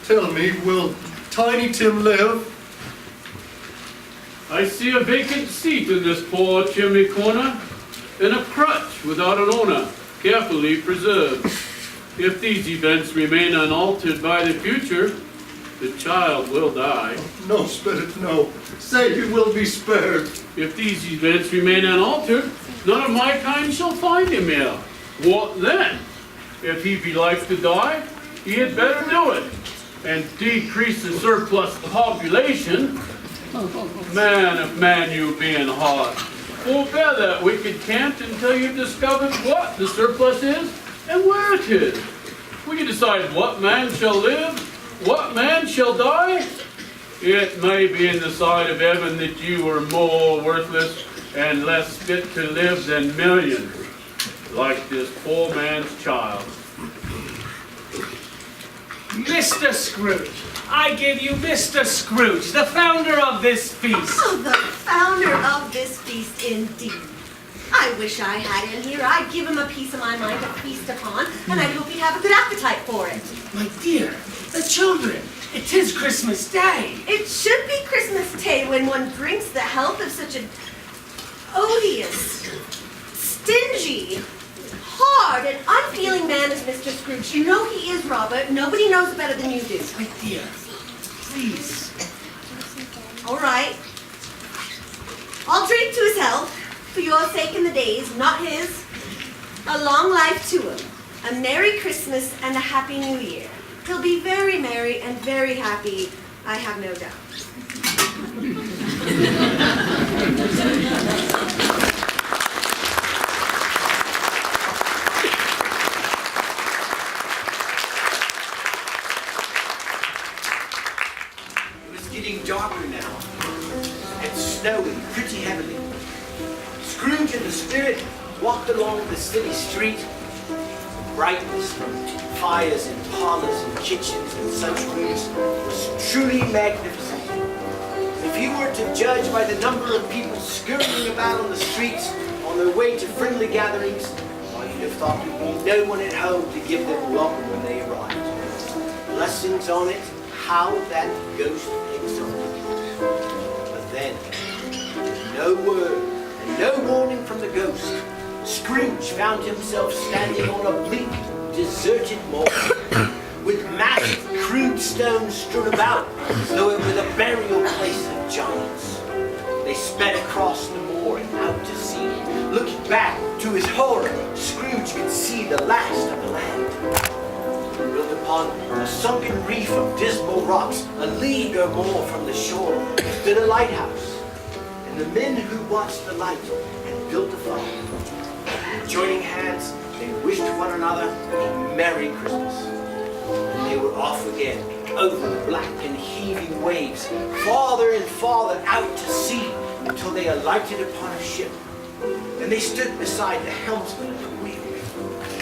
tell me, will Tiny Tim live? I see a vacant seat in this poor chimney corner, and a crutch without an owner, carefully preserved. If these events remain unaltered by the future, the child will die. No, Spirit, no. Say he will be spared. If these events remain unaltered, none of my kind shall find him ill. What then? If he be like to die, he had better do it, and decrease the surplus population. Man of man, you being hot. Forbear that wicked cant until you've discovered what the surplus is and where it is. We can decide what man shall live, what man shall die. It may be in the sight of heaven that you are more worthless and less fit to live than millions, like this poor man's child. Mr. Scrooge, I give you Mr. Scrooge, the founder of this feast. Oh, the founder of this feast indeed. I wish I had him here. I'd give him a piece of my mind to feast upon, and I hope he'd have a good appetite for it. My dear, the children, it is Christmas Day. It should be Christmas Day when one drinks the health of such an odious, stingy, hard, and unfeeling man as Mr. Scrooge. You know he is, Robert. Nobody knows better than you do. My dear, please. All right. I'll drink to his health, for your sake and the day's, not his. A long life to him, a Merry Christmas and a Happy New Year. He'll be very merry and very happy, I have no doubt. It was getting darker now, and snowing pretty heavily. Scrooge and the Spirit walked along the city street. The brightness from fires in parlors and kitchens and such rooms was truly magnificent. If you were to judge by the number of people scurrying about on the streets on their way to friendly gatherings, why, you'd have thought there would be no one at home to give them welcome when they arrived. Blessings on it, how that ghost exulted. But then, no word and no warning from the ghost, Scrooge found himself standing on a bleak, deserted moor, with massive crude stones strewn about as though it were the burial place of giants. They sped across the moor and out to sea. Looking back, to his horror, Scrooge could see the last of the land. Built upon a sunken reef of dismal rocks, a league or more from the shore, stood a lighthouse. And the men who watched the light had built a fire. Joining hands, they wished one another a Merry Christmas. And they were off again, over the black and heaving waves, farther and farther out to sea, until they alighted upon a ship. And they stood beside the helmsman at the wheel.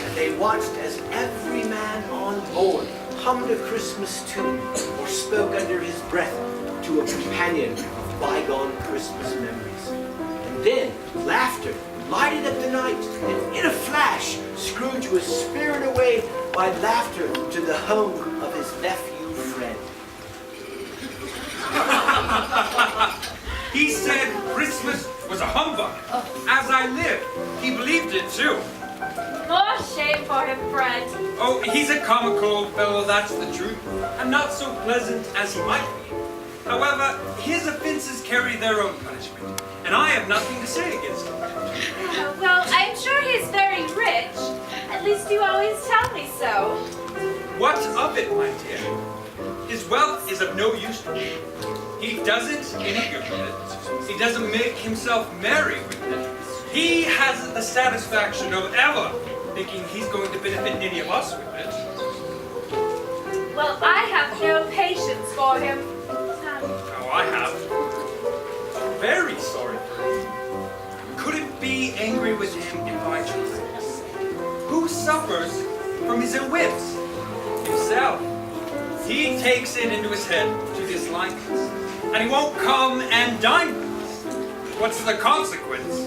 And they watched as every man on board hummed a Christmas tune, or spoke under his breath to a companion of bygone Christmas memories. And then laughter lighted up the night, and in a flash, Scrooge was spirited away by laughter to the home of his nephew Fred. He said Christmas was a humbug. As I live, he believed it too. More shame for him, Fred. Oh, he's a comical old fellow, that's the truth, and not so pleasant as he might be. However, his offenses carry their own punishment, and I have nothing to say against him. Well, I'm sure he's very rich. At least you always tell me so. What of it, my dear? His wealth is of no use to me. He doesn't any good with it. He doesn't make himself merry with it. He has the satisfaction of ever thinking he's going to benefit any of us with it. Well, I have no patience for him. Oh, I have. I'm very sorry for him. Couldn't be angry with him if I chose. Who suffers from his ill whims? Himself. He takes it into his head to dislike us, and he won't come and dine with us. What's the consequence?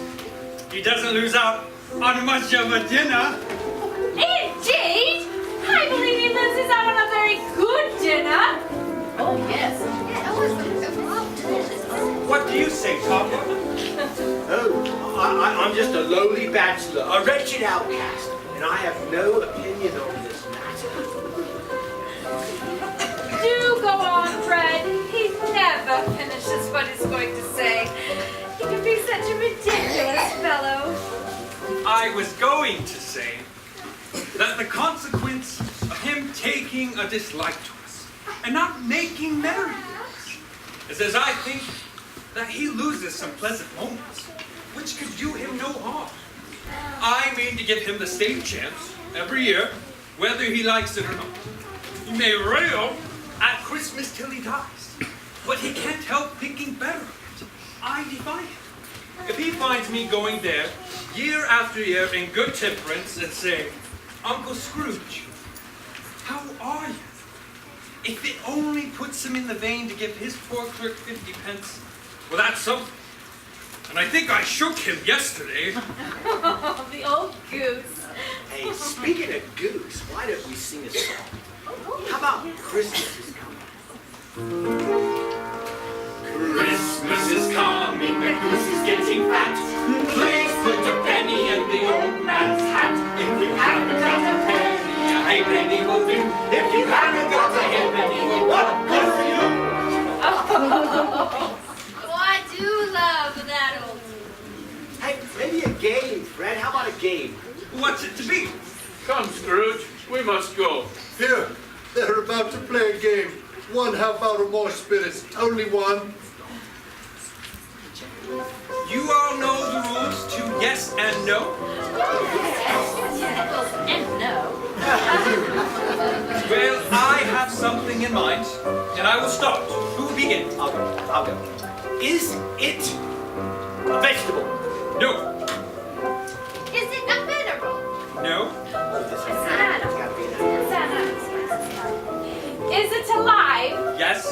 He doesn't lose out on much of a dinner. Indeed! I believe he loses out on a very good dinner. Oh, yes. What do you say, Papa? Oh, I'm just a lowly bachelor, a wretched outcast, and I have no opinion on this matter. Do go on, I was going to say that the consequence of him taking a dislike to us and not making merry with us is, as I think, that he loses some pleasant moments, which could do him no harm. I mean to give him the same chance every year, whether he likes it or not. He may rail at Christmas till he dies, but he can't help thinking better of it. I defy him. If he finds me going there year after year in good temperance and saying, Uncle Scrooge, how are you? If it only puts him in the vein to give his poor clerk 50 pence, well, that's something. And I think I shook him yesterday. The old goose. Hey, speaking of goose, why don't we sing a song? How about Christmas is coming? Christmas is coming, the goose is getting fat. Please put a penny in the old man's hat. If you haven't got a penny, a halfpenny will do. If you haven't got a halfpenny, well, good for you. Oh, I do love that old Hey, maybe a game, Fred. How about a game? What's it to be? Come, Scrooge, we must go. Here, they're about to play a game. 1/2 hour more spirits, only one. You all know the rules to yes and no? And no. Well, I have something in mind, and I will start. Who will begin? I'll go. Is it a vegetable? No. Is it a mineral? No. Oh, this It's is an animal. gotta be an animal. Is it alive? Yes.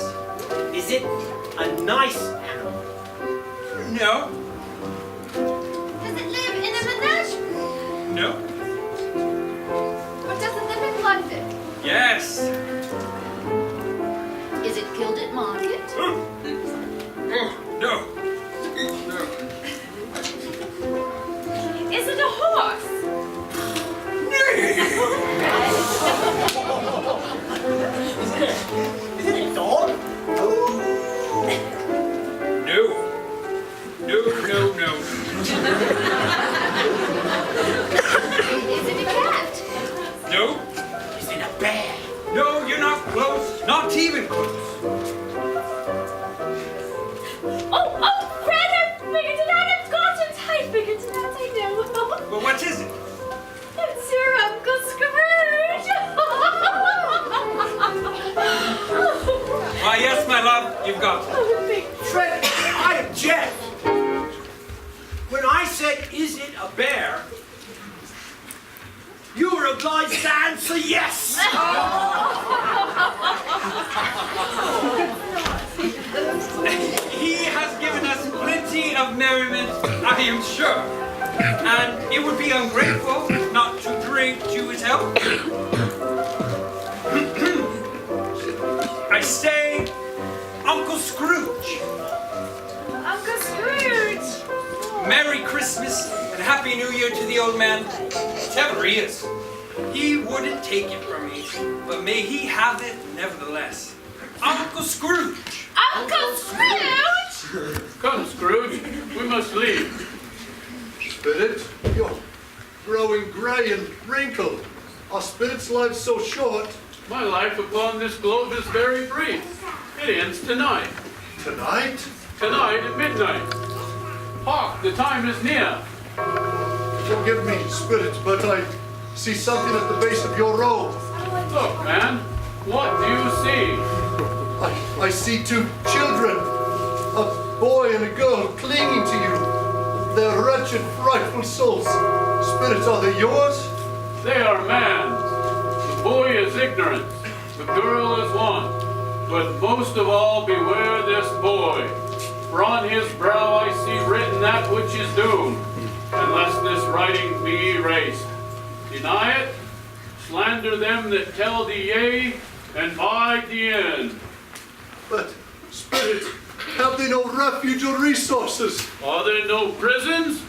Is it a nice animal? No. Does it live in a menagerie? No. Or does it live in London? Yes. Is it killed at market? Oh, no. No. Is it a horse? Is it a dog? No. No, no, no. Is it a cat? No. Is it a bear? No, you're not close. Not even close. Oh, Fred, I figured it out. I've got it. I figured it out. I know. Well, what is it? It's your Uncle Scrooge. Why, yes, my love, you've got it. Fred, I object. When I said, is it a bear? You were obliged to answer yes. He has given us plenty of merriment, I am sure. And it would be ungrateful not to drink to his health. I say, Uncle Scrooge, Uncle Scrooge. Merry Christmas and Happy New Year to the old man, whatever he is. He wouldn't take it from me, but may he have it nevertheless. Uncle Scrooge. Uncle Scrooge? Come, Scrooge, we must leave. Spirit, you're growing grey and wrinkled. Our spirit's life's so short. My life upon this globe is very brief. It ends tonight. Tonight? Tonight at midnight. Hark, the time is near. Forgive me, spirit, but I see something at the base of your robe. Look, man, what do you see? I see two children, a boy and a girl clinging to you. Their wretched, frightful souls. Spirit, are they yours? They are man. The boy is ignorant. The girl is one. But most of all, beware this boy. For on his brow I see written that which is doom, unless this writing be erased. Deny it, slander them that tell the yea, and bide the end. But, Spirit, have they no refuge or resources? Are there no prisons?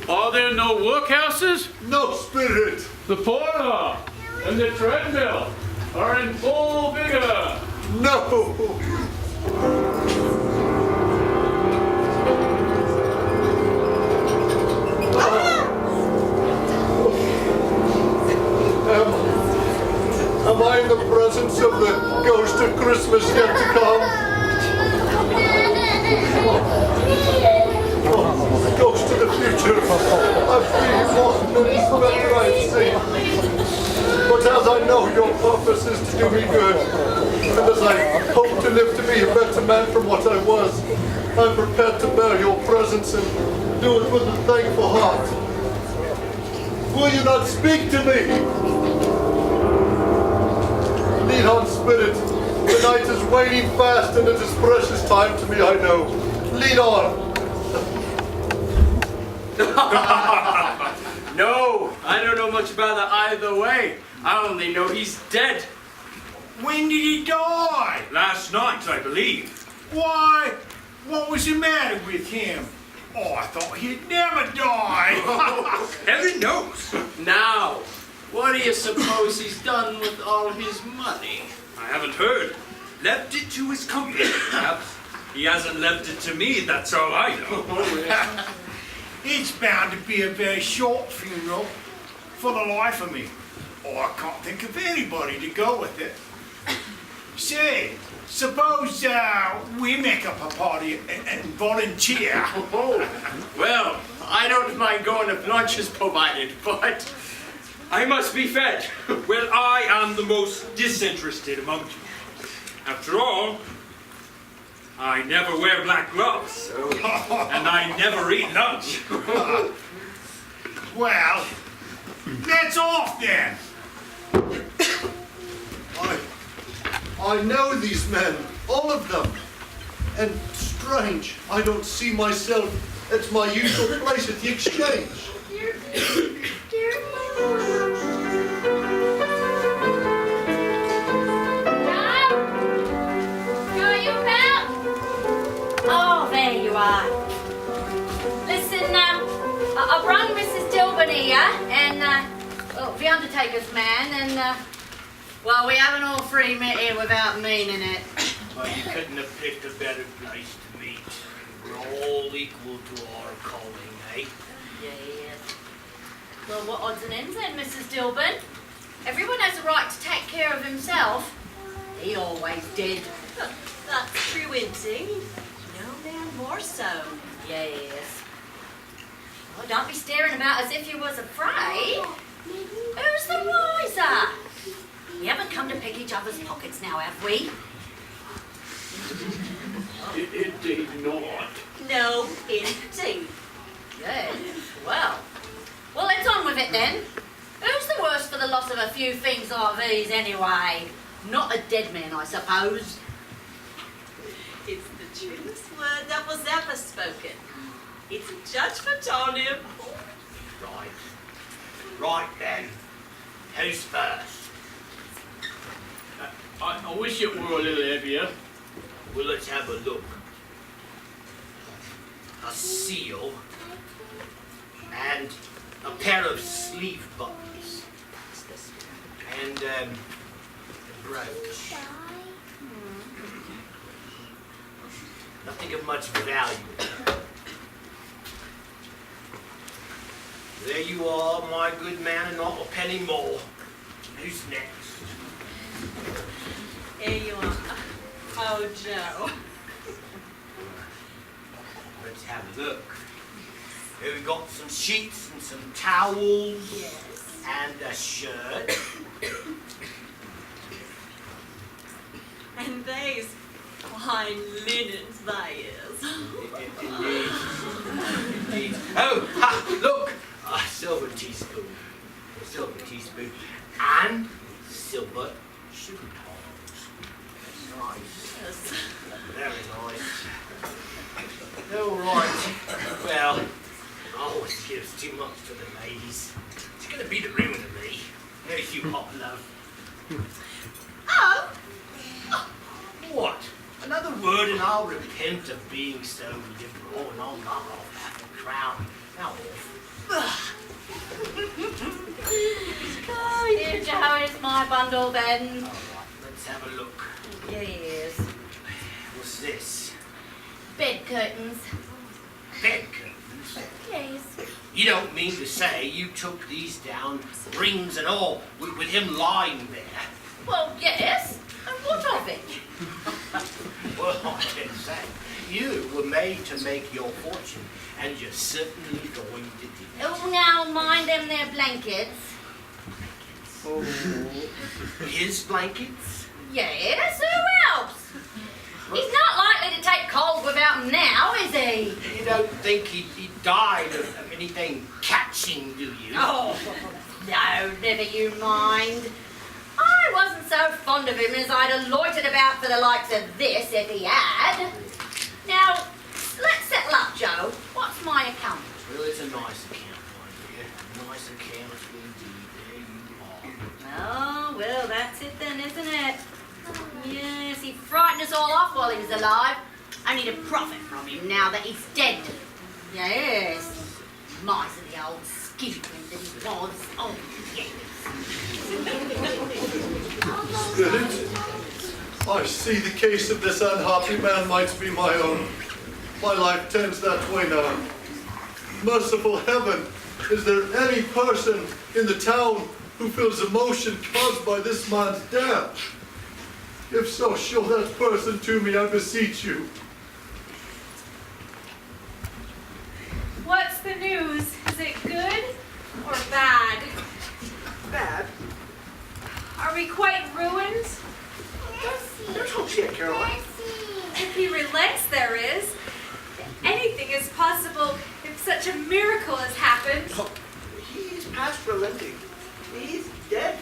Are there no workhouses? No, Spirit. The poor and the treadmill are in full vigor. No. Christmas yet to come. Ghost of the future, I've seen more than better I've seen. But as I know your purpose is to do me good, and as I hope to live to be a better man from what I was, I'm prepared to bear your presence and do it with a thankful heart. Will you not speak to me? Lead on, Spirit. The night is waning fast and it is precious time to me, I know. Lead on. No, I don't know much about that either way. I only know he's dead. When did he die? Last night, I believe. Why? What was the matter with him? Oh, I thought he'd never die. Heaven knows. Now, what do you suppose he's done with all his money? I haven't heard. Left it to his company, perhaps. He hasn't left it to me, that's all I know. It's bound to be a very short funeral, for the life of me. Oh, I can't think of anybody to go with it. Say, suppose we make up a party and volunteer. Well, I don't mind going if lunch is provided, but I must be fed. Well, I am the most disinterested among you. After all, I never wear black gloves, and I never eat lunch. Well, let's off then. I know these men, all of them. And strange, I don't see myself at my usual place at the exchange. Oh, there you are. Listen, I brung Mrs. Dilbert here, and the undertaker's man, and well, we haven't all three met here without meaning it. Well, you couldn't have picked a better place to meet. We're all equal to our calling, eh? Yes. Well, what odds and ends then, Mrs. Dilbert? Everyone has a right to take care of himself. He always did. That's true, Incy. No man more so. Yes. Well, don't be staring about as if you was afraid. Who's the wiser? We haven't come to pick each other's pockets now, have we? Indeed not. No, indeed. Yes. Well, let's on with it then. Who's the worse for the loss of a few things like these anyway? Not a dead man, I suppose. It's the truest word that was ever spoken. It's a judgment on him. Right. Right then. Who's first? I wish it were a little heavier. Well, let's have a look. A seal and a pair of sleeve buttons and a brooch. Nothing of much value. There you are, my good man, and not a penny more. Who's next? Here you are. Oh, Joe. Let's have a look. Here we got some sheets and some towels. Yes. And a shirt. And these fine linens, they is. Indeed. Indeed. Oh, ha, look! A silver teaspoon. A silver teaspoon. And silver sugar tongs. Nice. Yes. Very nice. All right. Well, I always gives too much to the ladies. It's going to be the ruin of me. There's you, hot love. Oh, What? Another word and I'll repent of being so liberal and I'll knock off half the crown. Now off. Oh, here, Joe, it's my bundle then. All right, let's have a look. Yes. What's this? Bed curtains. Bed curtains? Yes. You don't mean to say you took these down, rings and all, with him lying there? Well, yes. And what of it? Well, I can say, you were made to make your fortune, and you're certainly going to do it. Oh, now mind them their blankets. Oh, his blankets? Yes, who else? He's not likely to take cold without them now, is he? You don't think he died of anything catching, do you? Oh, no, never you mind. I wasn't so fond of him as I'd have loitered about for the likes of this if he had. Now, let's settle up, Joe. What's my account? Well, it's a nice account, my dear. Nice account indeed. There you are. Oh, well, that's it then, isn't it? Yes, he frightened us all off while he was alive. Only to profit from him now that he's dead. Yes. Miserly old skinflint that he was. Oh, yes. Spirit, I see the case of this unhappy man might be my own. My life tends that way now. Merciful heaven, is there any person in the town who feels emotion caused by this man's death? If so, show that person to me, I beseech you. What's the news? Is it good or bad? Bad. Are we quite ruined? There's hope yet, Caroline. If he relents, there is. Anything is possible if such a miracle has happened. He's past relenting. He's dead.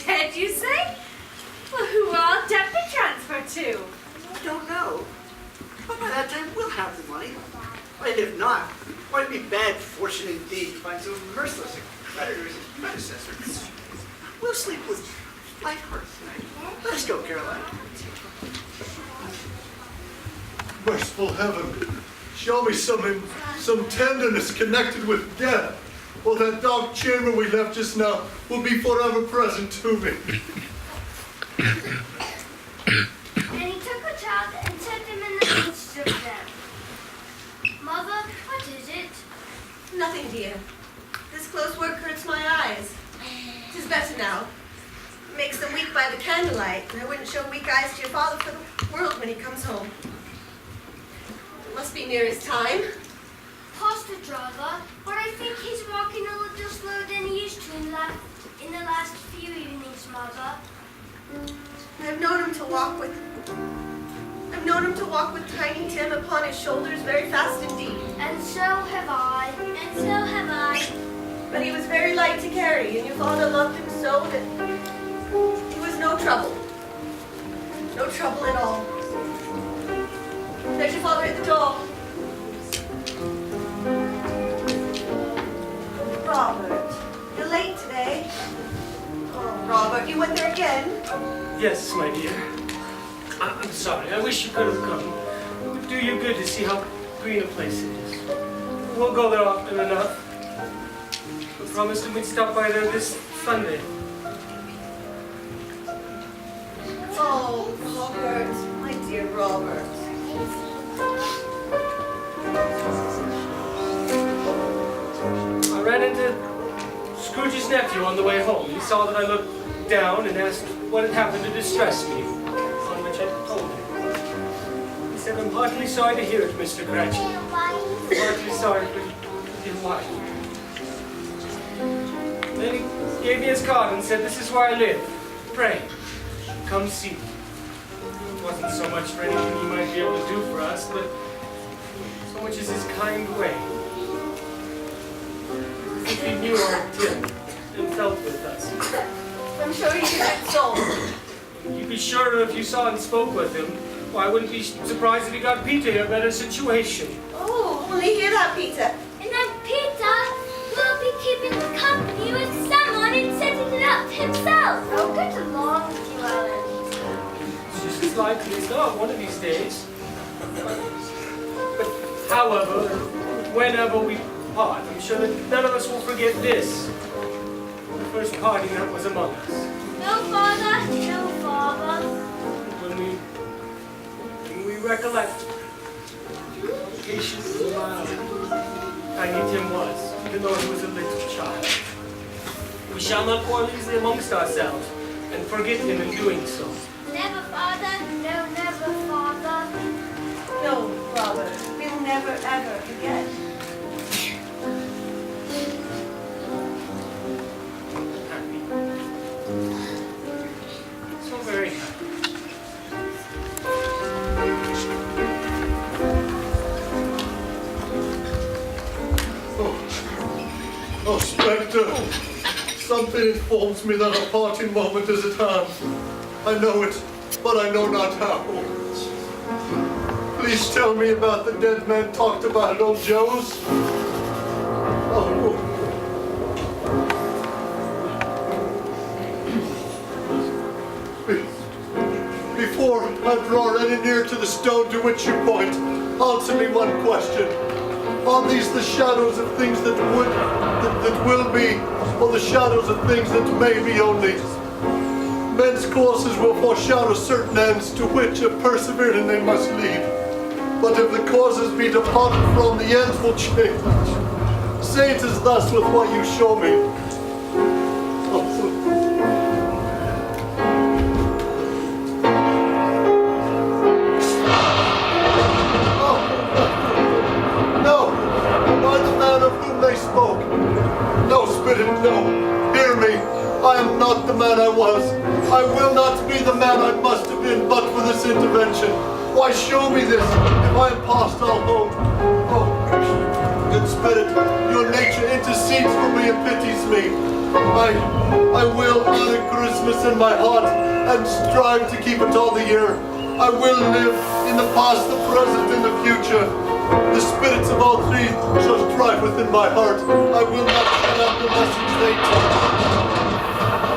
Dead, you say? Well, who will all debt be transferred to? I don't know. But by that time, we'll have the money. And if not, why it'd be bad fortune indeed to find so merciless a creditor as his predecessor. We'll sleep with light hearts tonight. Let's go, Caroline. Merciful heaven, show me some tenderness connected with death, or that dark chamber we left just now will be forever present to me. And he took a child and set him in the midst of them. Mother, what is it? Nothing, dear. This close work hurts my eyes. 'Tis better now. Makes them weak by the candlelight, and I wouldn't show weak eyes to your father for the world when he comes home. It must be near his time. Pastor driver, but I think he's walking a little slower than he used to in the last few evenings, Mother. I've known him to walk with Tiny Tim upon his shoulders very fast indeed. And so have I. And so have I. But he was very light to carry, and your father loved him so that he was no trouble. No trouble at all. There's your father at the door. Robert, you're late today. Oh, Robert, you went there again? Yes, my dear. I'm sorry. I wish you could have come. It would do you good to see how green a place it is. We'll go there often enough. We promised him we'd stop by there this Sunday. Oh, Robert, my dear Robert. I ran into Scrooge's nephew on the way home. He saw that I looked down and asked what had happened to distress me, on which I told him. He said, "I'm heartily sorry to hear it, Mr. Cratchit. Heartily sorry for your wife." Then he gave me his card and said, "This is where I live. Pray, come see me." It wasn't so much for anything he might be able to do for us, but so much as his kind way. As if he knew our Tim and felt with us. I'm sure he's a good soul. You'd be sure if you saw and spoke with him. Why, I wouldn't be surprised if he got Peter a better situation. Oh, will you hear that, Peter? And then Peter will be keeping company with someone and setting it up himself. I'll get along with you, Alan. It's just as likely as not one of these days. But however, whenever we part, I'm sure that none of us will forget this. The first parting that was among us. No, Father. No, Father. When we recollect how patient and mild Tiny Tim was, even though he was a little child. We shall not quarrel easily amongst ourselves and forget him in doing so. Never, Father. No, never, Father. No, Father, we'll never ever forget. Happy. So very happy. Oh, Spectre, something informs me that our parting moment is at hand. I know it, but I know not how. Please tell me about the dead man talked about at old Joe's. Oh. Before I draw any near to the stone to which you point, answer me one question. Are these the shadows of things that will be, or the shadows of things that may be only? Men's courses will foreshadow certain ends to which a persevering they must lead. But if the causes be departed from, the ends will change. Say it is thus with what you show me. Spoke. No, Spirit, no. Hear me. I am not the man I was. I will not be the man I must have been but for this intervention. Why show me this if I am past all hope? Oh, good Spirit, your nature intercedes for me and pities me. I will honor Christmas in my heart and strive to keep it all the year. I will live in the past, the present, and the future. The spirits of all three shall strive within my heart. I will not shut out the message they teach.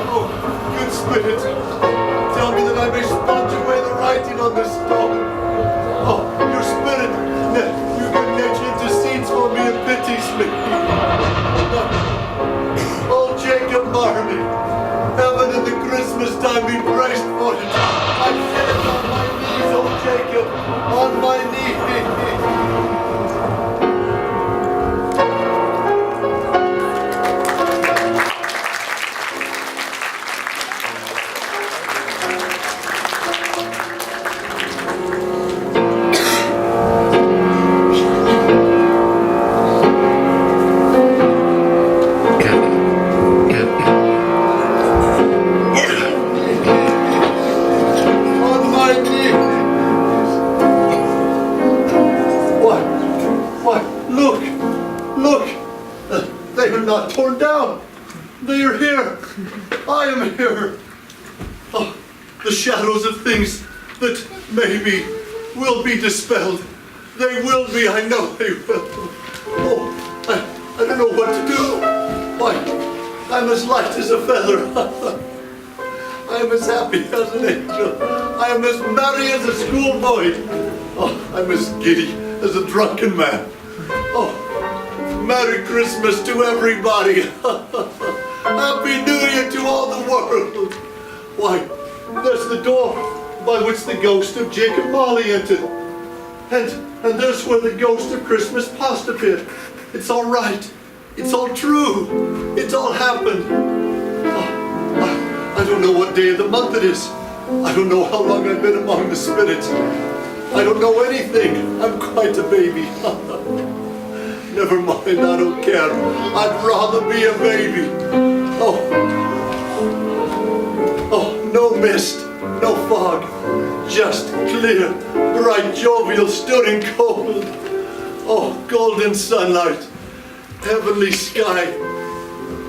Oh, good Spirit, tell me that I may sponge away the writing on this stone. Oh, your Spirit, your good nature intercedes for me and pities me. Oh, Jacob Marley, heaven in the Christmas time be praised for it. I said it on my knees, oh Jacob, on my knees. Not torn down. They are here. I am here. Oh, the shadows of things that maybe will be dispelled. They will be, I know they will. Oh, I don't know what to do. Why, I'm as light as a feather. I am as happy as an angel. I am as merry as a schoolboy. Oh, I'm as giddy as a drunken man. Oh, Merry Christmas to everybody! Happy New Year to all the world! Why, there's the door by which the ghost of Jacob Marley entered. And there's where the ghost of Christmas past appeared. It's all right. It's all true. It's all happened. Oh, I don't know what day of the month it is. I don't know how long I've been among the spirits. I don't know anything. I'm quite a baby. Never mind, I don't care. I'd rather be a baby. Oh, no mist, no fog. Just clear, bright, jovial, stirring cold. Oh, golden sunlight, heavenly sky,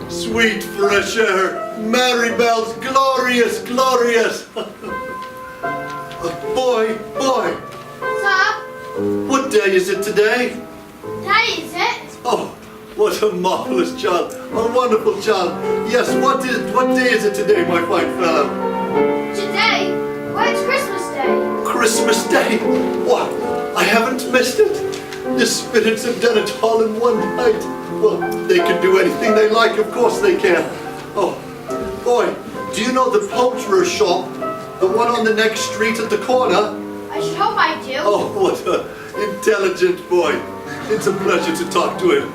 sweet fresh air, merry bells, glorious, glorious. Boy. Sir? What day is it today? Daddy, is it? Oh, what a marvelous child, a wonderful child. Yes, what day is it today, my fine fellow? Today? Why, it's Christmas Day. Christmas Day? What? I haven't missed it. The spirits have done it all in one night. Well, they can do anything they like, of course they can. Oh, boy, do you know the poulterer's shop? The one on the next street at the corner? I should hope I do. Oh, what an intelligent boy. It's a pleasure to talk to him.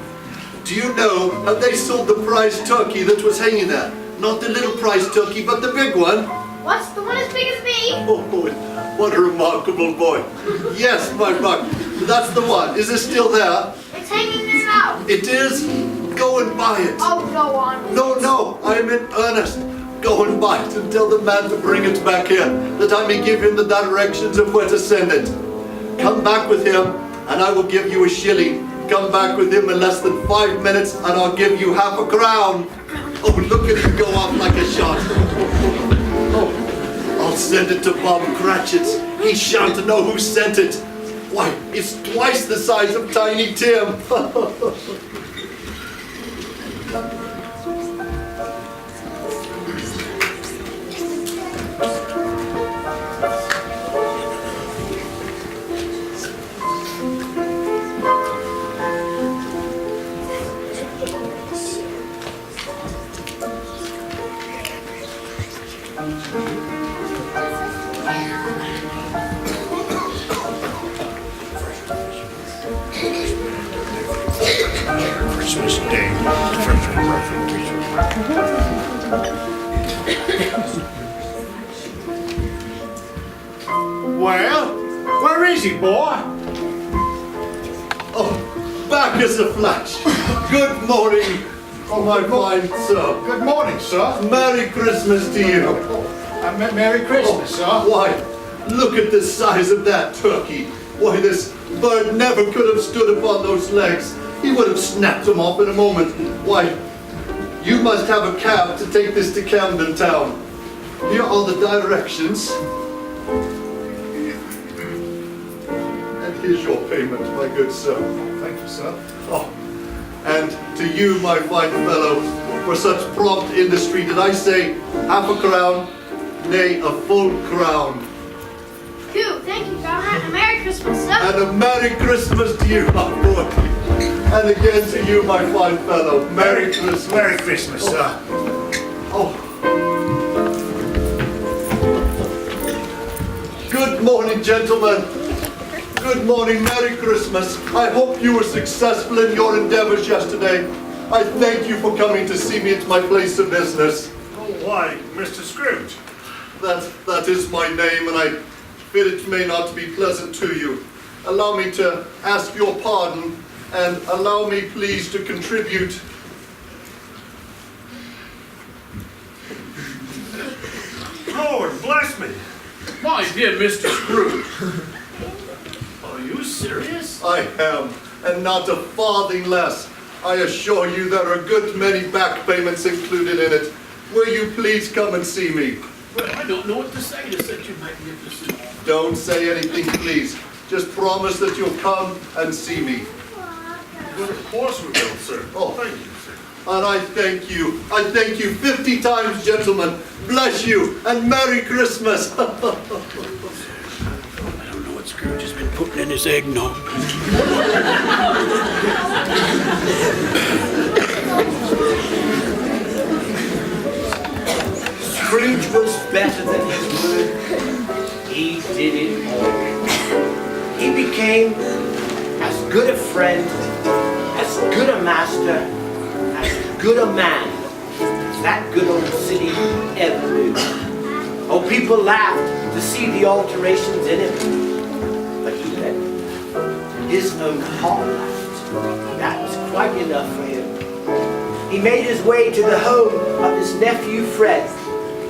Do you know how they sold the prize turkey that was hanging there? Not the little prize turkey, but the big one. What's the one as big as me? Oh, what a remarkable boy. Yes, my buck, that's the one. Is it still there? It's hanging there now. It is? Go and buy it. Oh, go on. No, I am in earnest. Go and buy it and tell the man to bring it back here, that I may give him the directions of where to send it. Come back with him, and I will give you a shilling. Come back with him in less than 5 minutes, and I'll give you half a crown. Oh, look at him go off like a shot. Oh, I'll send it to Bob Cratchit's. He shan't know who sent it. Why, it's twice the size of Tiny Tim. Christmas Day. Well, where is he, boy? Oh, back as a flash. Good morning, oh my fine sir. Good morning, sir. Merry Christmas to you. Merry Christmas, sir. Why, look at the size of that turkey. Why, this bird never could have stood upon those legs. He would have snapped them off in a moment. Why, you must have a cab to take this to Camden Town. Here are the directions. And here's your payment, my good sir. Thank you, sir. Oh, and to you, my fine fellow, for such prompt industry, did I say half a crown? Nay, a full crown. Cool, thank you, Grandma. And a Merry Christmas, sir. And a Merry Christmas to you, my boy. And again to you, my fine fellow. Merry Christmas. Merry Christmas, sir. Oh. Good morning, gentlemen. Good morning, Merry Christmas. I hope you were successful in your endeavors yesterday. I thank you for coming to see me at my place of business. Oh, why, Mr. Scrooge? That is my name, and I fear it may not be pleasant to you. Allow me to ask your pardon, and allow me please to contribute. Lord, bless me. My dear Mr. Scrooge, are you serious? I am, and not a farthing less. I assure you there are a good many back payments included in it. Will you please come and see me? Well, I don't know what to say to such a magnificent... Don't say anything, please. Just promise that you'll come and see me. Well, of course we will, sir. Oh. Thank you, sir. And I thank you. I thank you 50 times, gentlemen. Bless you, and Merry Christmas. I don't know what Scrooge has been putting in his eggnog. Scrooge was better than his word. He did it all. He became as good a friend, as good a master, as good a man as that good old city ever knew. Oh, people laughed to see the alterations in him, but he let them. His own heart laughed. That was quite enough for him. He made his way to the home of his nephew Fred,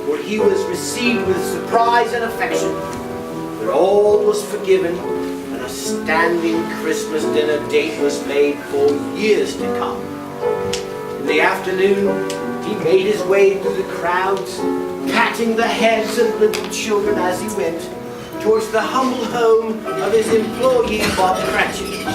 where he was received with surprise and affection, where all was forgiven, and a standing Christmas dinner date was made for years to come. In the afternoon, he made his way through the crowds, patting the heads of little children as he went, towards the humble home of his employee, Bob Cratchit.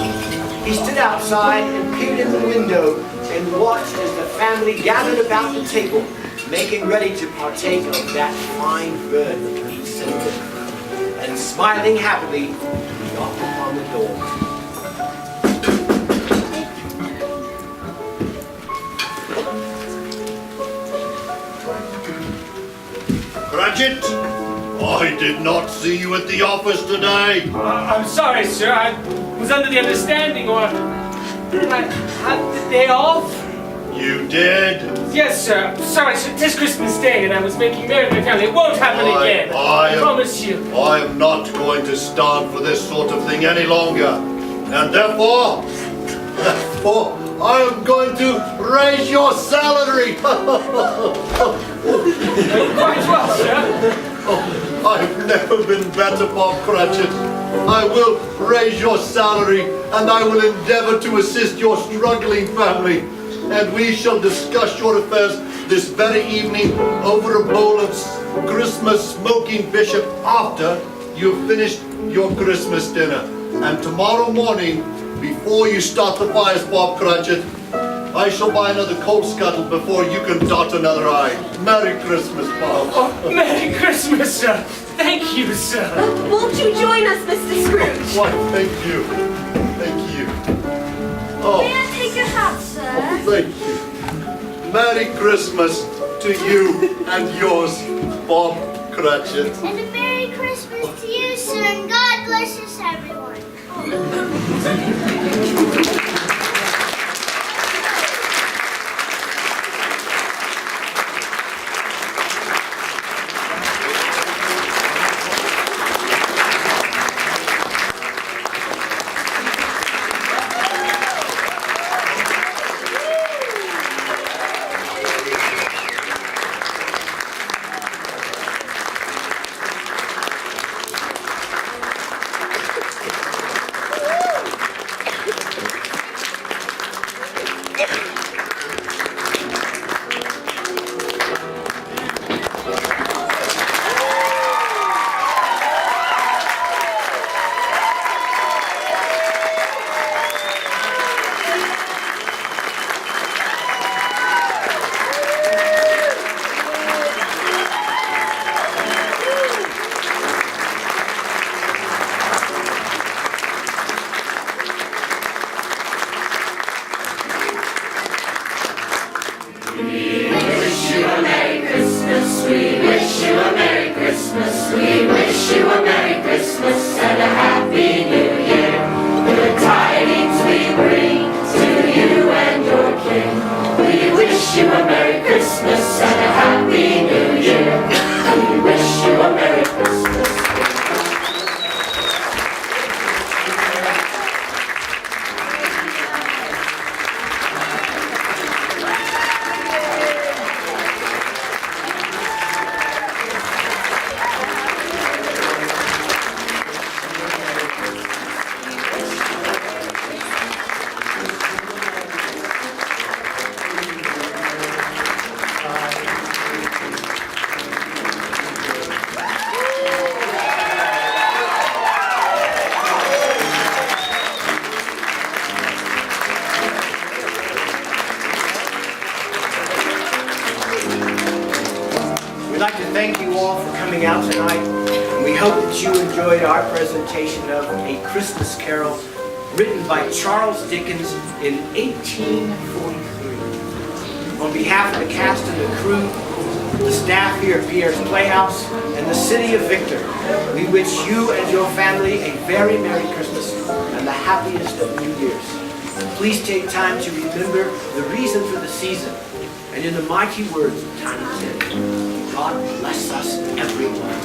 He stood outside and peered in the window and watched as the family gathered about the table, making ready to partake of that fine bird that he sent them. And smiling happily, he knocked upon the door. Cratchit, I did not see you at the office today. I'm sorry, sir. I was under the understanding, or I had the day off. You did? Yes, sir. Sorry, sir. 'Tis Christmas Day, and I was making merry with my family. It won't happen again. I promise you. I am not going to stand for this sort of thing any longer. And therefore, I am going to raise your salary. Quite well, sir. I've never been better, Bob Cratchit. I will raise your salary, and I will endeavor to assist your struggling family. And we shall discuss your affairs this very evening over a bowl of Christmas smoking bishop after you've finished your Christmas dinner. And tomorrow morning, before you start the fires, Bob Cratchit, I shall buy another coal scuttle before you can dot another I. Merry Christmas, Bob. Oh, Merry Christmas, sir. Thank you, sir. Won't you join us, Mr. Scrooge? Why, thank you. Thank you. Oh, May I take your hat, sir? thank you. Merry Christmas to you and yours, Bob Cratchit. And a Merry Christmas to you, sir, and God bless us, everyone. We'd like to thank you all for coming out tonight. And we hope that you enjoyed our presentation of A Christmas Carol written by Charles Dickens in 1843. On behalf of the cast and the crew, the staff here at Pierre's Playhouse, and the city of Victor, we wish you and your family a very Merry Christmas and the happiest of New Years. Please take time to remember the reason for the season, and in the mighty words of Tiny Tim, God bless us, everyone.